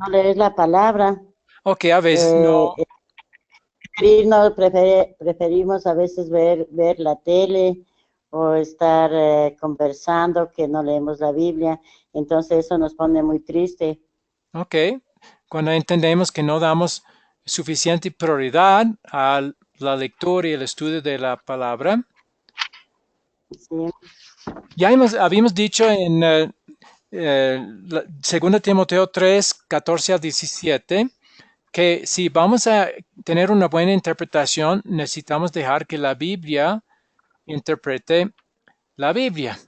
no lees la palabra. Ok, a veces no. Preferimos a veces ver la tele o estar conversando que no leemos la Biblia. Entonces eso nos pone muy triste. Ok, cuando entendemos que no damos suficiente prioridad a la lectura y el estudio de la palabra. Sí, Ya habíamos dicho en 2 Timoteo 3, 14 a 17, que si vamos a tener una buena interpretación, necesitamos dejar que la Biblia interprete la Biblia.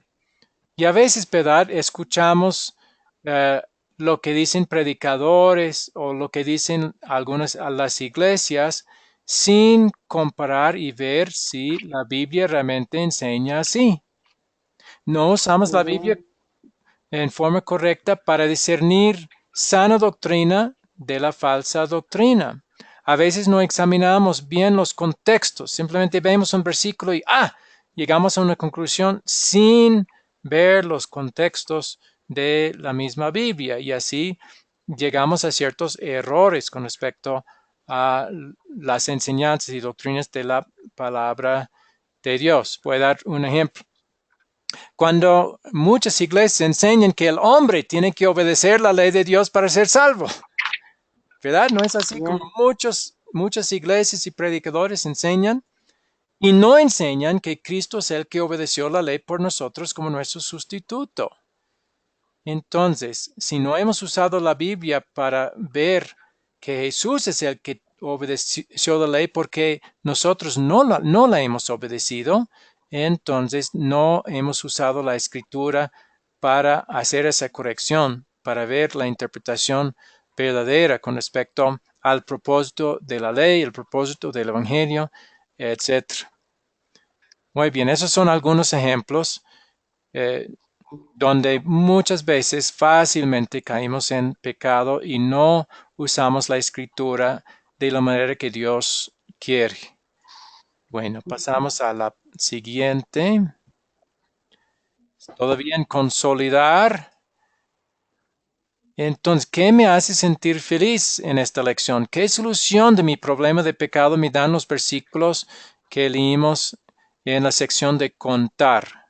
Y a veces, ¿verdad? Escuchamos eh, lo que dicen predicadores o lo que dicen algunas a las iglesias sin comparar y ver si la Biblia realmente enseña así. No usamos la Biblia en forma correcta para discernir sana doctrina de la falsa doctrina. A veces no examinamos bien los contextos, simplemente vemos un versículo y llegamos a una conclusión sin ver los contextos de la misma Biblia y así llegamos a ciertos errores con respecto a las enseñanzas y doctrinas de la palabra de Dios. Voy a dar un ejemplo. Cuando muchas iglesias enseñan que el hombre tiene que obedecer la ley de Dios para ser salvo, ¿verdad? No es así como muchas iglesias y predicadores enseñan, y no enseñan que Cristo es el que obedeció la ley por nosotros como nuestro sustituto. Entonces, si no hemos usado la Biblia para ver que Jesús es el que obedeció la ley porque nosotros no la hemos obedecido, entonces no hemos usado la escritura para hacer esa corrección, para ver la interpretación verdadera con respecto al propósito de la ley, el propósito del evangelio, etc. Muy bien, esos son algunos ejemplos donde muchas veces fácilmente caímos en pecado y no usamos la escritura de la manera que Dios quiere. Bueno, pasamos a la siguiente. Todavía en consolidar. Entonces, ¿qué me hace sentir feliz en esta lección? ¿Qué solución de mi problema de pecado me dan los versículos que leímos en la sección de contar?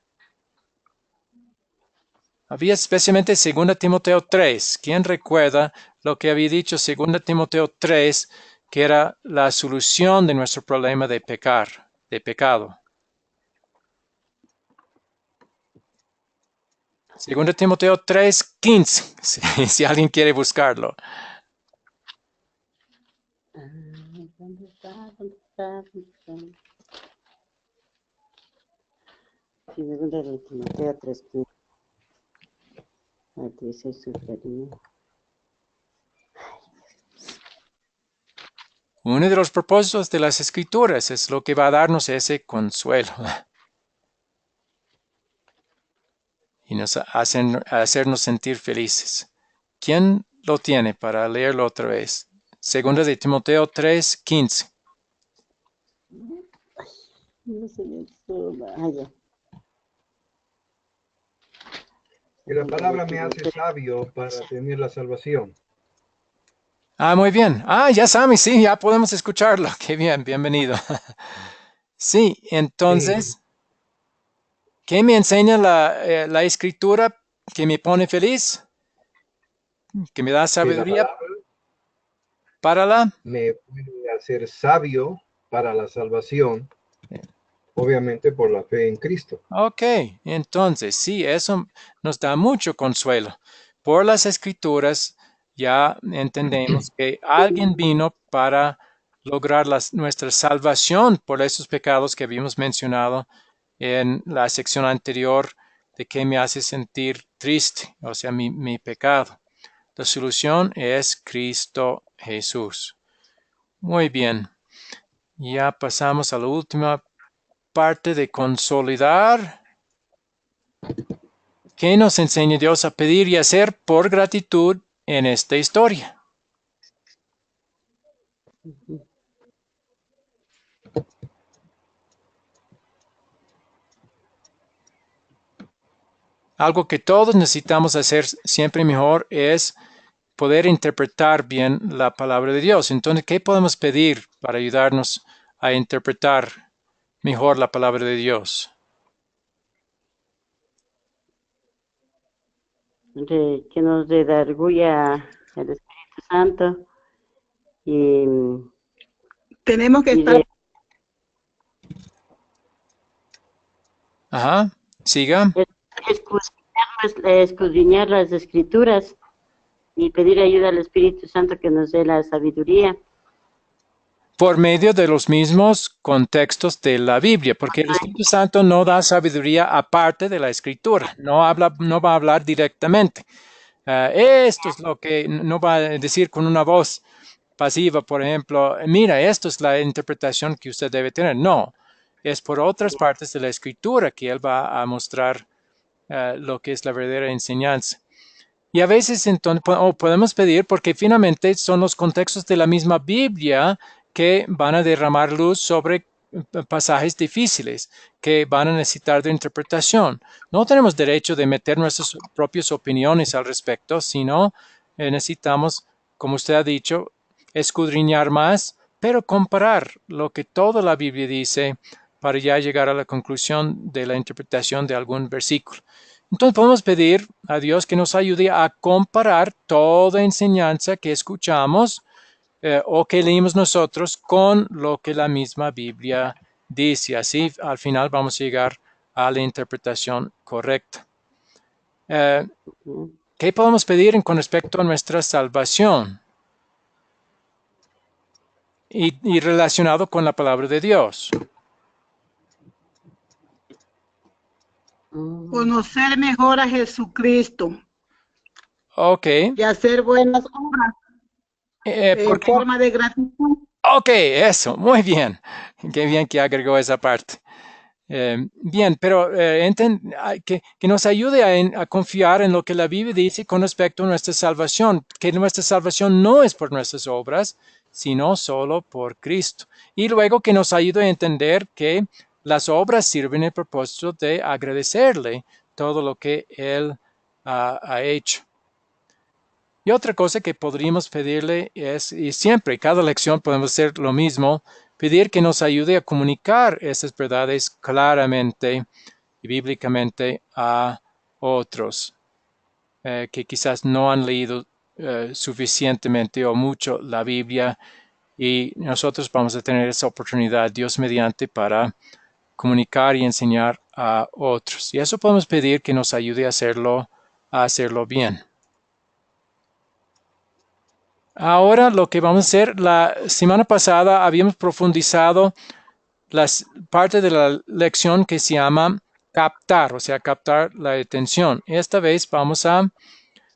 Había especialmente 2 Timoteo 3. ¿Quién recuerda lo que había dicho 2 Timoteo 3, que era la solución de nuestro problema de pecado? 2 Timoteo 3, 15, si alguien quiere buscarlo. ¿Dónde está? ¿Dónde está? Sí, segunda de Timoteo 3:15. Dice superior. Uno de los propósitos de las escrituras es lo que va a darnos ese consuelo y hacernos sentir felices. ¿Quién lo tiene para leerlo otra vez? Segunda de Timoteo 3:15. No se me suma. Ah, ya. Y la palabra me hace sabio para tener la salvación. Ah, muy bien. Ah, ya Sammy, sí, ya podemos escucharlo. Qué bien, bienvenido. Sí, Sí, entonces, ¿qué me enseña la escritura que me pone feliz? Que me da que la sabiduría palabra para la... me puede hacer sabio para la salvación, obviamente por la fe en Cristo. Ok, entonces, sí, eso nos da mucho consuelo. Por las escrituras ya entendemos que alguien vino para lograr nuestra salvación por esos pecados que habíamos mencionado en la sección anterior de que me hace sentir triste, o sea, mi pecado. La solución es Cristo Jesús. Muy bien, ya pasamos a la última parte de consolidar. ¿Qué nos enseña Dios a pedir y hacer por gratitud en esta historia? Algo que todos necesitamos hacer siempre mejor es poder interpretar bien la palabra de Dios. Entonces, ¿qué podemos pedir para ayudarnos a interpretar mejor la palabra de Dios? Que nos redarguya el Espíritu Santo y, Tenemos que y estar, Ajá, siga. escudriñar las Escrituras y pedir ayuda al Espíritu Santo que nos dé la sabiduría. Por medio de los mismos contextos de la Biblia, porque el Espíritu Santo no da sabiduría aparte de la Escritura, no va a hablar directamente. Esto es lo que no va a decir con una voz pasiva, por ejemplo, mira, esto es la interpretación que usted debe tener. No, es por otras partes de la Escritura que Él va a mostrar lo que es la verdadera enseñanza. Y a veces entonces podemos pedir, porque finalmente son los contextos de la misma Biblia que van a derramar luz sobre pasajes difíciles que van a necesitar de interpretación. No tenemos derecho de meter nuestras propias opiniones al respecto, sino necesitamos, como usted ha dicho, escudriñar más, pero comparar lo que toda la Biblia dice para ya llegar a la conclusión de la interpretación de algún versículo. Entonces podemos pedir a Dios que nos ayude a comparar toda enseñanza que escuchamos o que leímos nosotros con lo que la misma Biblia dice. Así al final vamos a llegar a la interpretación correcta. ¿Qué podemos pedir con respecto a nuestra salvación? Y relacionado con la palabra de Dios. conocer mejor a Jesucristo Ok. y hacer buenas obras en forma de gratitud. Ok, eso, muy bien. Qué bien que agregó esa parte. Bien, pero que nos ayude a confiar en lo que la Biblia dice con respecto a nuestra salvación, que nuestra salvación no es por nuestras obras, sino solo por Cristo. Y luego que nos ayude a entender que las obras sirven el propósito de agradecerle todo lo que Él ha hecho. Y otra cosa que podríamos pedirle es, y siempre, cada lección podemos hacer lo mismo, pedir que nos ayude a comunicar esas verdades claramente y bíblicamente a otros que quizás no han leído suficientemente o mucho la Biblia, y nosotros vamos a tener esa oportunidad, Dios mediante, para comunicar y enseñar a otros. Y eso podemos pedir que nos ayude a hacerlo bien. Ahora lo que vamos a hacer, la semana pasada habíamos profundizado las parte de la lección que se llama captar, o sea, captar la atención. Esta vez vamos a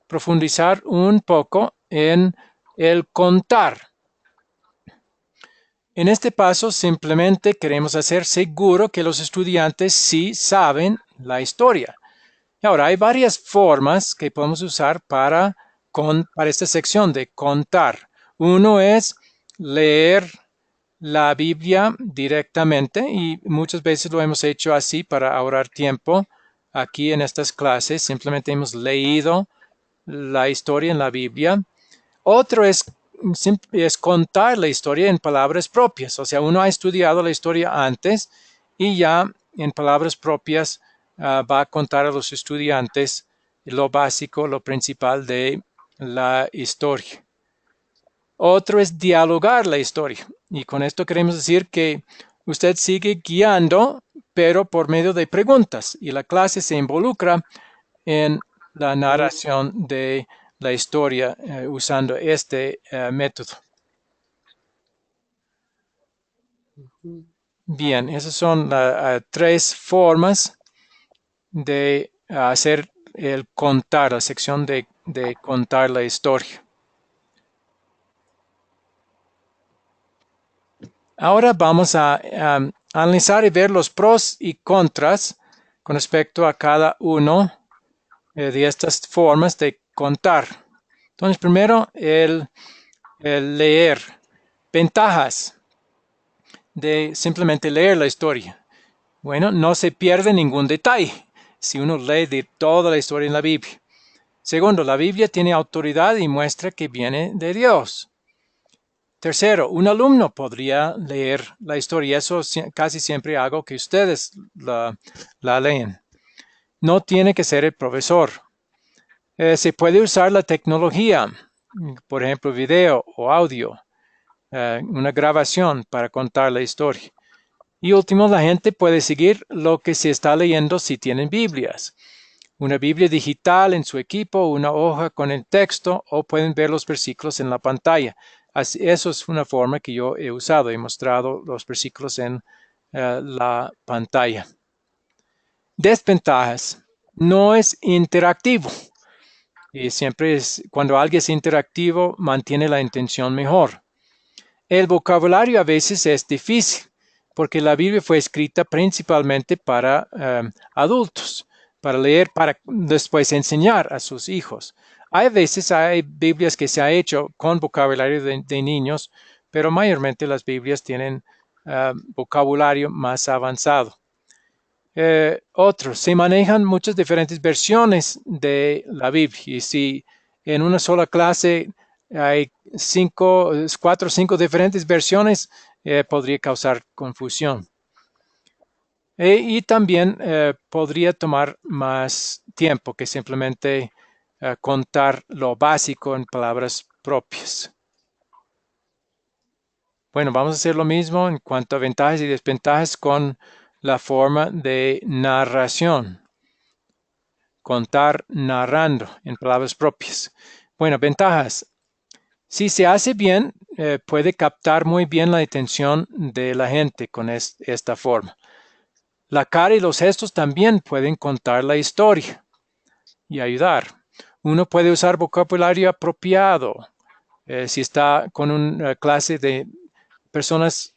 profundizar un poco en el contar. En este paso simplemente queremos hacer seguro que los estudiantes sí saben la historia. Y ahora hay varias formas que podemos usar para para esta sección de contar. Uno es leer la Biblia directamente y muchas veces lo hemos hecho así para ahorrar tiempo. Aquí en estas clases simplemente hemos leído la historia en la Biblia. Otro es contar la historia en palabras propias. O sea, uno ha estudiado la historia antes y ya en palabras propias va a contar a los estudiantes lo básico, lo principal de la historia. Otro es dialogar la historia. Y con esto queremos decir que usted sigue guiando, pero por medio de preguntas. Y la clase se involucra en la narración de la historia usando este método. Bien, esas son tres formas de hacer el contar, la sección de contar la historia. Ahora vamos a analizar y ver los pros y contras con respecto a cada uno de estas formas de contar. Entonces, primero, el leer. Ventajas de simplemente leer la historia. Bueno, no se pierde ningún detalle si uno lee de toda la historia en la Biblia. Segundo, la Biblia tiene autoridad y muestra que viene de Dios. Tercero, un alumno podría leer la historia. Eso casi siempre hago que ustedes la leen. No tiene que ser el profesor. Se puede usar la tecnología, por ejemplo, video o audio, una grabación para contar la historia. Y último, la gente puede seguir lo que se está leyendo si tienen Biblias. Una Biblia digital en su equipo, una hoja con el texto o pueden ver los versículos en la pantalla. Eso es una forma que yo he usado. He mostrado los versículos en la pantalla. Desventajas. No es interactivo. Y siempre cuando alguien es interactivo, mantiene la intención mejor. El vocabulario a veces es difícil, porque la Biblia fue escrita principalmente para adultos, para leer, para después enseñar a sus hijos. Hay Biblias que se han hecho con vocabulario de niños, pero mayormente las Biblias tienen vocabulario más avanzado. Se manejan muchas diferentes versiones de la Biblia y si en una sola clase hay 4 o 5 diferentes versiones, podría causar confusión. Y también podría tomar más tiempo que simplemente contar lo básico en palabras propias. Bueno, vamos a hacer lo mismo en cuanto a ventajas y desventajas con la forma de narración. Contar narrando en palabras propias. Bueno, ventajas. Si se hace bien, puede captar muy bien la atención de la gente con esta forma. La cara y los gestos también pueden contar la historia y ayudar. Uno puede usar vocabulario apropiado. Si está con una clase de personas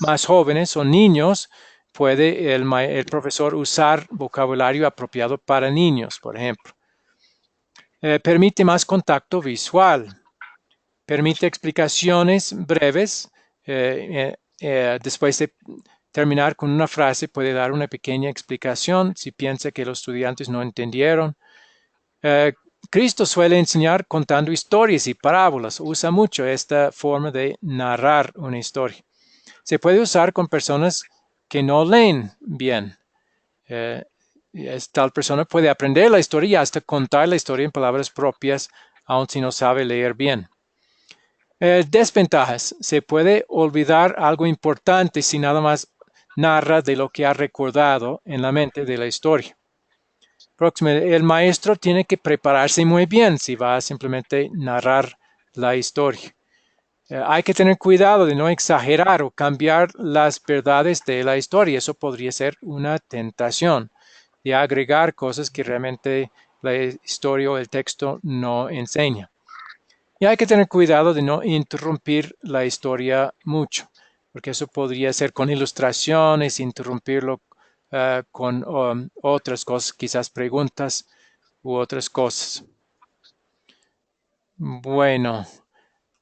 más jóvenes o niños, puede el profesor usar vocabulario apropiado para niños, por ejemplo. Permite más contacto visual. Permite explicaciones breves. Después de terminar con una frase, puede dar una pequeña explicación si piensa que los estudiantes no entendieron. Cristo suele enseñar contando historias y parábolas. Usa mucho esta forma de narrar una historia. Se puede usar con personas que no leen bien. Tal persona puede aprender la historia y hasta contar la historia en palabras propias, aun si no sabe leer bien. Desventajas. Se puede olvidar algo importante si nada más narra de lo que ha recordado en la mente de la historia. Próximo, el maestro tiene que prepararse muy bien si va a simplemente narrar la historia. Hay que tener cuidado de no exagerar o cambiar las verdades de la historia. Eso podría ser una tentación de agregar cosas que realmente la historia o el texto no enseña. Y hay que tener cuidado de no interrumpir la historia mucho, porque eso podría ser con ilustraciones, interrumpirlo con otras cosas, quizás preguntas u otras cosas. Bueno,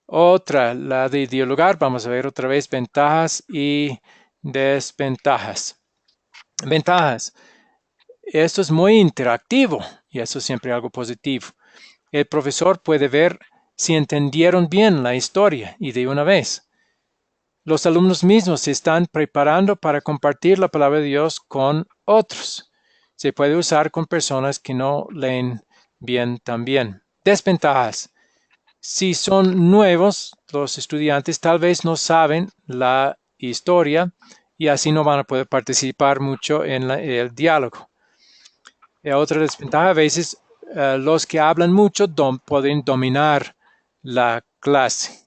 otra, la de dialogar. Vamos a ver otra vez ventajas y desventajas. Ventajas. Esto es muy interactivo y eso es siempre algo positivo. El profesor puede ver si entendieron bien la historia y de una vez. Los alumnos mismos se están preparando para compartir la palabra de Dios con otros. Se puede usar con personas que no leen bien también. Desventajas. Si son nuevos, los estudiantes tal vez no saben la historia y así no van a poder participar mucho en el diálogo. Otra desventaja, a veces los que hablan mucho pueden dominar la clase.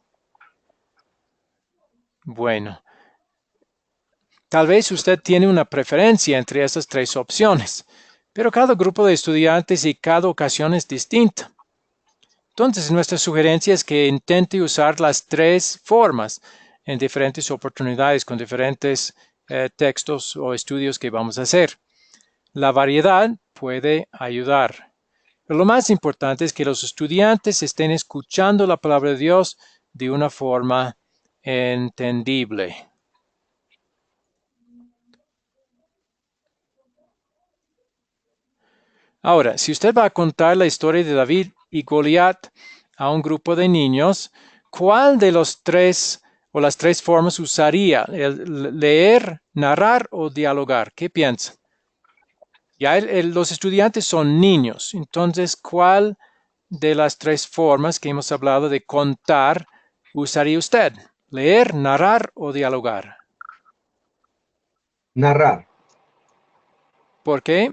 Bueno, tal vez usted tiene una preferencia entre estas tres opciones, pero cada grupo de estudiantes y cada ocasión es distinta. Entonces, nuestra sugerencia es que intente usar las tres formas en diferentes oportunidades con diferentes textos o estudios que vamos a hacer. La variedad puede ayudar. Pero lo más importante es que los estudiantes estén escuchando la palabra de Dios de una forma entendible. Ahora, si usted va a contar la historia de David y Goliat a un grupo de niños, ¿cuál de los tres o las tres formas usaría? ¿El leer, narrar o dialogar? ¿Qué piensa? Ya los estudiantes son niños, entonces, ¿cuál de las tres formas que hemos hablado de contar usaría usted? ¿Leer, narrar o dialogar? Narrar. ¿Por qué?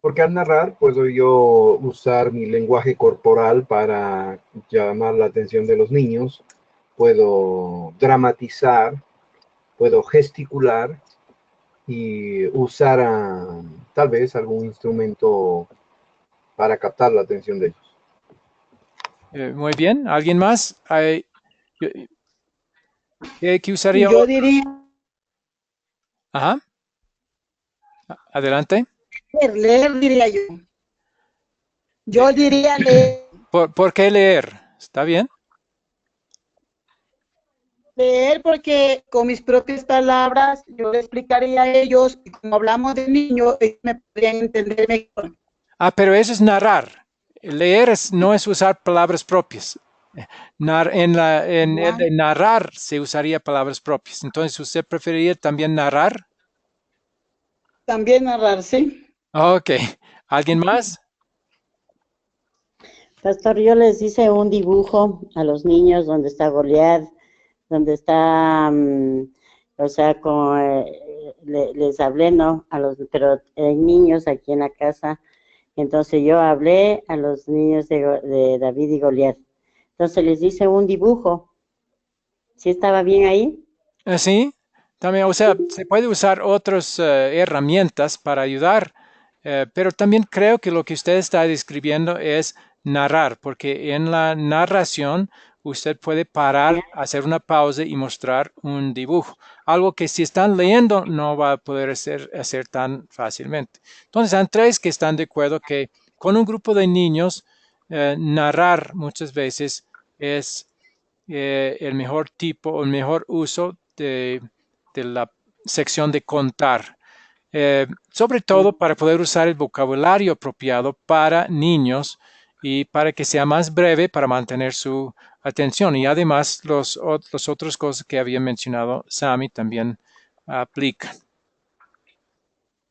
Porque al narrar puedo yo usar mi lenguaje corporal para llamar la atención de los niños, puedo dramatizar, puedo gesticular y usar tal vez algún instrumento para captar la atención de ellos. Muy bien. ¿Alguien más? ¿Qué usaría Yo otro? diría Ajá. Adelante. leer, diría yo. Yo diría leer. ¿Por qué leer? ¿Está bien? Leer porque con mis propias palabras yo le explicaría a ellos, y como hablamos de niños, ellos me podrían entender mejor. Pero eso es narrar. Leer no es usar palabras propias. En el de narrar se usaría palabras propias. Entonces, ¿usted preferiría también narrar? También narrar, ¿sí? Ok. ¿Alguien más? Pastor, yo les hice un dibujo a los niños donde está Goliat, donde está, o sea, les hablé, ¿no? Pero hay niños aquí en la casa. Entonces yo hablé a los niños de David y Goliat. Entonces les hice un dibujo. ¿Sí estaba bien ahí? Sí. También, o sea, se puede usar otras herramientas para ayudar, pero también creo que lo que usted está describiendo es narrar, porque en la narración usted puede parar, hacer una pausa y mostrar un dibujo, algo que si están leyendo no va a poder hacer tan fácilmente. Entonces, hay tres que están de acuerdo que con un grupo de niños, narrar muchas veces es el mejor tipo, el mejor uso de la sección de contar. Sobre todo para poder usar el vocabulario apropiado para niños y para que sea más breve para mantener su atención. Y además los otras cosas que había mencionado Sammy también aplican.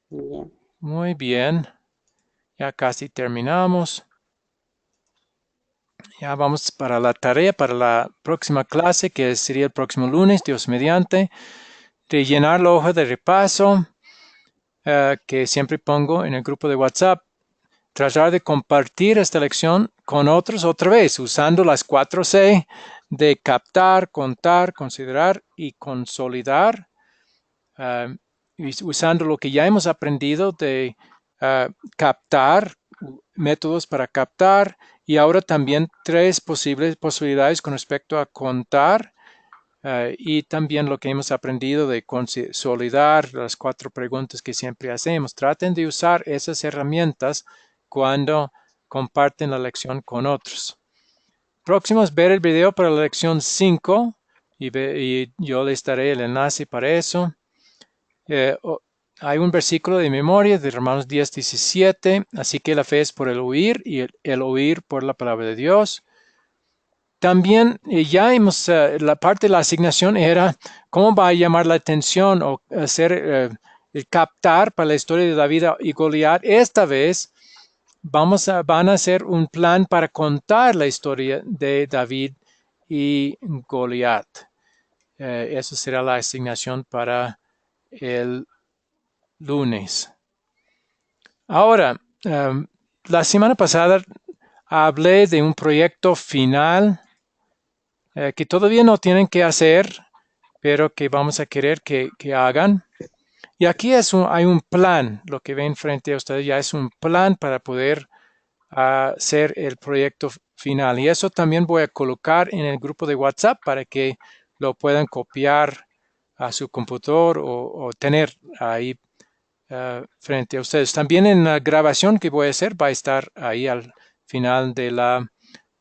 Bien. Muy bien. Ya casi terminamos. Ya vamos para la tarea, para la próxima clase, que sería el próximo lunes, Dios mediante, de llenar la hoja de repaso que siempre pongo en el grupo de WhatsApp. Tratar de compartir esta lección con otros otra vez, usando las 4C de captar, contar, considerar y consolidar, usando lo que ya hemos aprendido de captar, métodos para captar, y ahora también tres posibilidades con respecto a contar, y también lo que hemos aprendido de consolidar, las 4 preguntas que siempre hacemos. Traten de usar esas herramientas cuando comparten la lección con otros. Próximo es ver el video para la lección 5 y yo les daré el enlace para eso. Hay un versículo de memoria de Romanos 10:17, así que la fe es por el oír y el oír por la palabra de Dios. También ya la parte de la asignación era cómo va a llamar la atención o hacer captar para la historia de David y Goliat. Esta vez van a hacer un plan para contar la historia de David y Goliat. Esa será la asignación para el lunes. Ahora, la semana pasada hablé de un proyecto final que todavía no tienen que hacer, pero que vamos a querer que hagan. Y aquí hay un plan, lo que ven frente a ustedes ya es un plan para poder hacer el proyecto final. Y eso también voy a colocar en el grupo de WhatsApp para que lo puedan copiar a su computador o tener ahí frente a ustedes. También en la grabación que voy a hacer va a estar ahí al final de la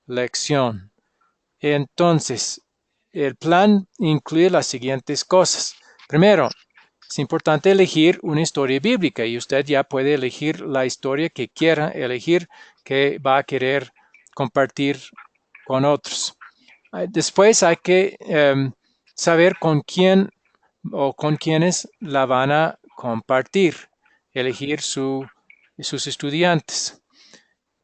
lección. Entonces, el plan incluye las siguientes cosas. Primero, es importante elegir una historia bíblica y usted ya puede elegir la historia que quiera elegir, que va a querer compartir con otros. Después hay que saber con quién o con quiénes la van a compartir, elegir sus estudiantes.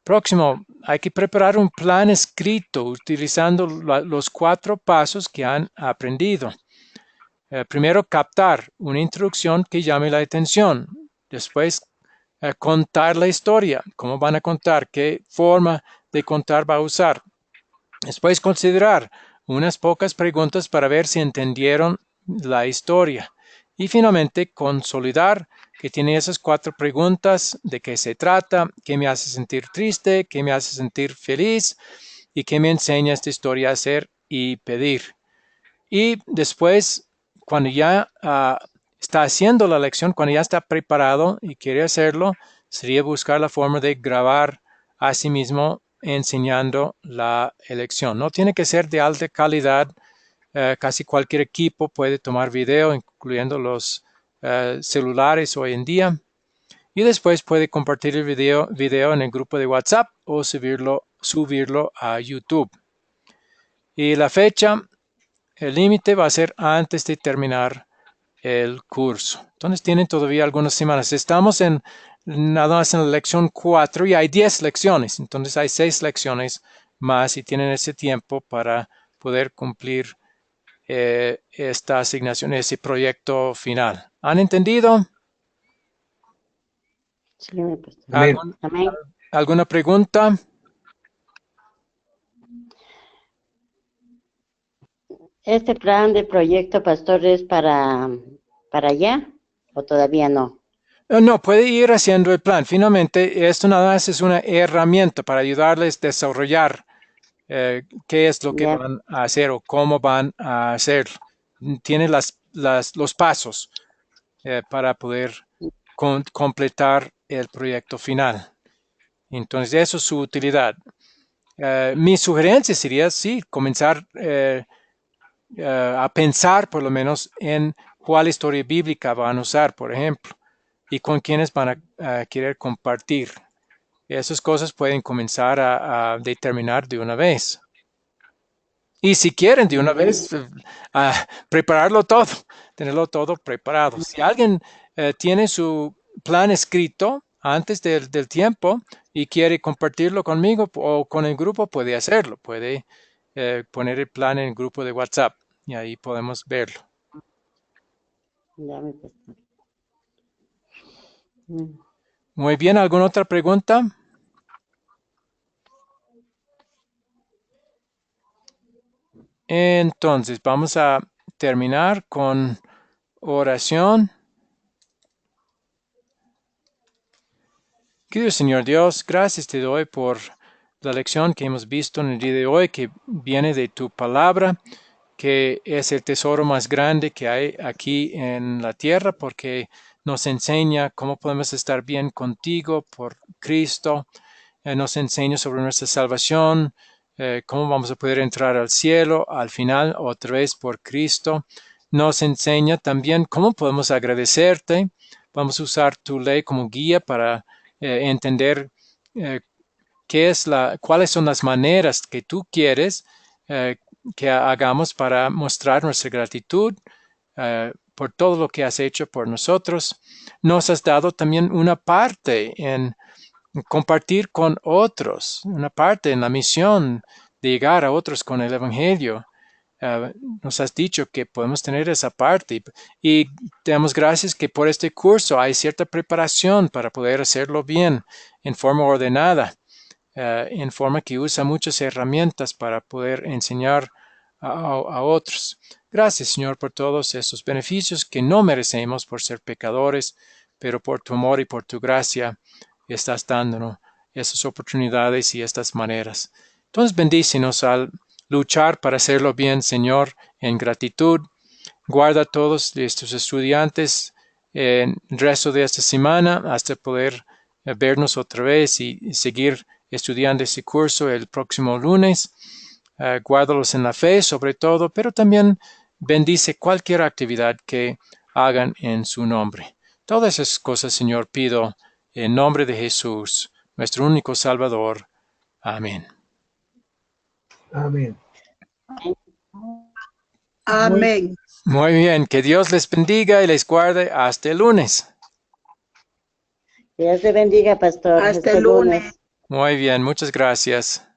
Próximo, hay que preparar un plan escrito utilizando los 4 pasos que han aprendido. Primero, captar una introducción que llame la atención. Después, contar la historia. ¿Cómo van a contar? ¿Qué forma de contar va a usar? Después, considerar unas pocas preguntas para ver si entendieron la historia. Y finalmente, consolidar que tiene esas 4 preguntas, de qué se trata, qué me hace sentir triste, qué me hace sentir feliz y qué me enseña esta historia a hacer y pedir. Y después, cuando ya está haciendo la lección, cuando ya está preparado y quiere hacerlo, sería buscar la forma de grabar a sí mismo enseñando la lección. No tiene que ser de alta calidad. Casi cualquier equipo puede tomar video, incluyendo los celulares hoy en día. Y después puede compartir el video en el grupo de WhatsApp o subirlo a YouTube. Y la fecha, el límite va a ser antes de terminar el curso. Entonces tienen todavía algunas semanas. Estamos nada más en la lección 4 y hay 10 lecciones. Entonces hay 6 lecciones más y tienen ese tiempo para poder cumplir esta asignación, ese proyecto final. ¿Han entendido? Sí, pastor. Amén. ¿Alguna pregunta? ¿Este plan de proyecto, pastor, es para allá o todavía no? No, puede ir haciendo el plan. Finalmente, esto nada más es una herramienta para ayudarles a desarrollar qué es lo que Ya. van a hacer o cómo van a hacerlo. Tiene los pasos para poder completar el proyecto final. Entonces, eso es su utilidad. Mi sugerencia sería, sí, comenzar a pensar por lo menos en cuál historia bíblica van a usar, por ejemplo, y con quiénes van a querer compartir. Esas cosas pueden comenzar a determinar de una vez. Y si quieren de una vez, prepararlo todo, tenerlo todo preparado. Si alguien tiene su plan escrito antes del tiempo y quiere compartirlo conmigo o con el grupo, puede hacerlo. Puede poner el plan en el grupo de WhatsApp y ahí podemos verlo. Ya, mi pastor. Muy bien, ¿alguna otra pregunta? Entonces, vamos a terminar con oración. Querido Señor Dios, gracias te doy por la lección que hemos visto en el día de hoy, que viene de tu palabra, que es el tesoro más grande que hay aquí en la tierra, porque nos enseña cómo podemos estar bien contigo por Cristo nos enseña sobre nuestra salvación, cómo vamos a poder entrar al cielo al final, otra vez por Cristo. Nos enseña también cómo podemos agradecerte. Vamos a usar tu ley como guía para entender cuáles son las maneras que tú quieres que hagamos para mostrar nuestra gratitud por todo lo que has hecho por nosotros. Nos has dado también una parte en compartir con otros, una parte en la misión de llegar a otros con el Evangelio. Nos has dicho que podemos tener esa parte y te damos gracias que por este curso hay cierta preparación para poder hacerlo bien, en forma ordenada, en forma que usa muchas herramientas para poder enseñar a otros. Gracias, Señor, por todos estos beneficios que no merecemos por ser pecadores, pero por tu amor y por tu gracia estás dándonos esas oportunidades y estas maneras. Entonces, bendícenos al luchar para hacerlo bien, Señor, en gratitud. Guarda a todos estos estudiantes en el resto de esta semana hasta poder vernos otra vez y seguir estudiando este curso el próximo lunes. Guárdalos en la fe sobre todo, pero también bendice cualquier actividad que hagan en su nombre. Todas esas cosas, Señor, pido en nombre de Jesús, nuestro único Salvador. Amén. Amén. Amén. Muy bien, que Dios les bendiga y les guarde hasta el lunes. Dios te bendiga, pastor. Hasta el lunes. Muy bien, muchas gracias.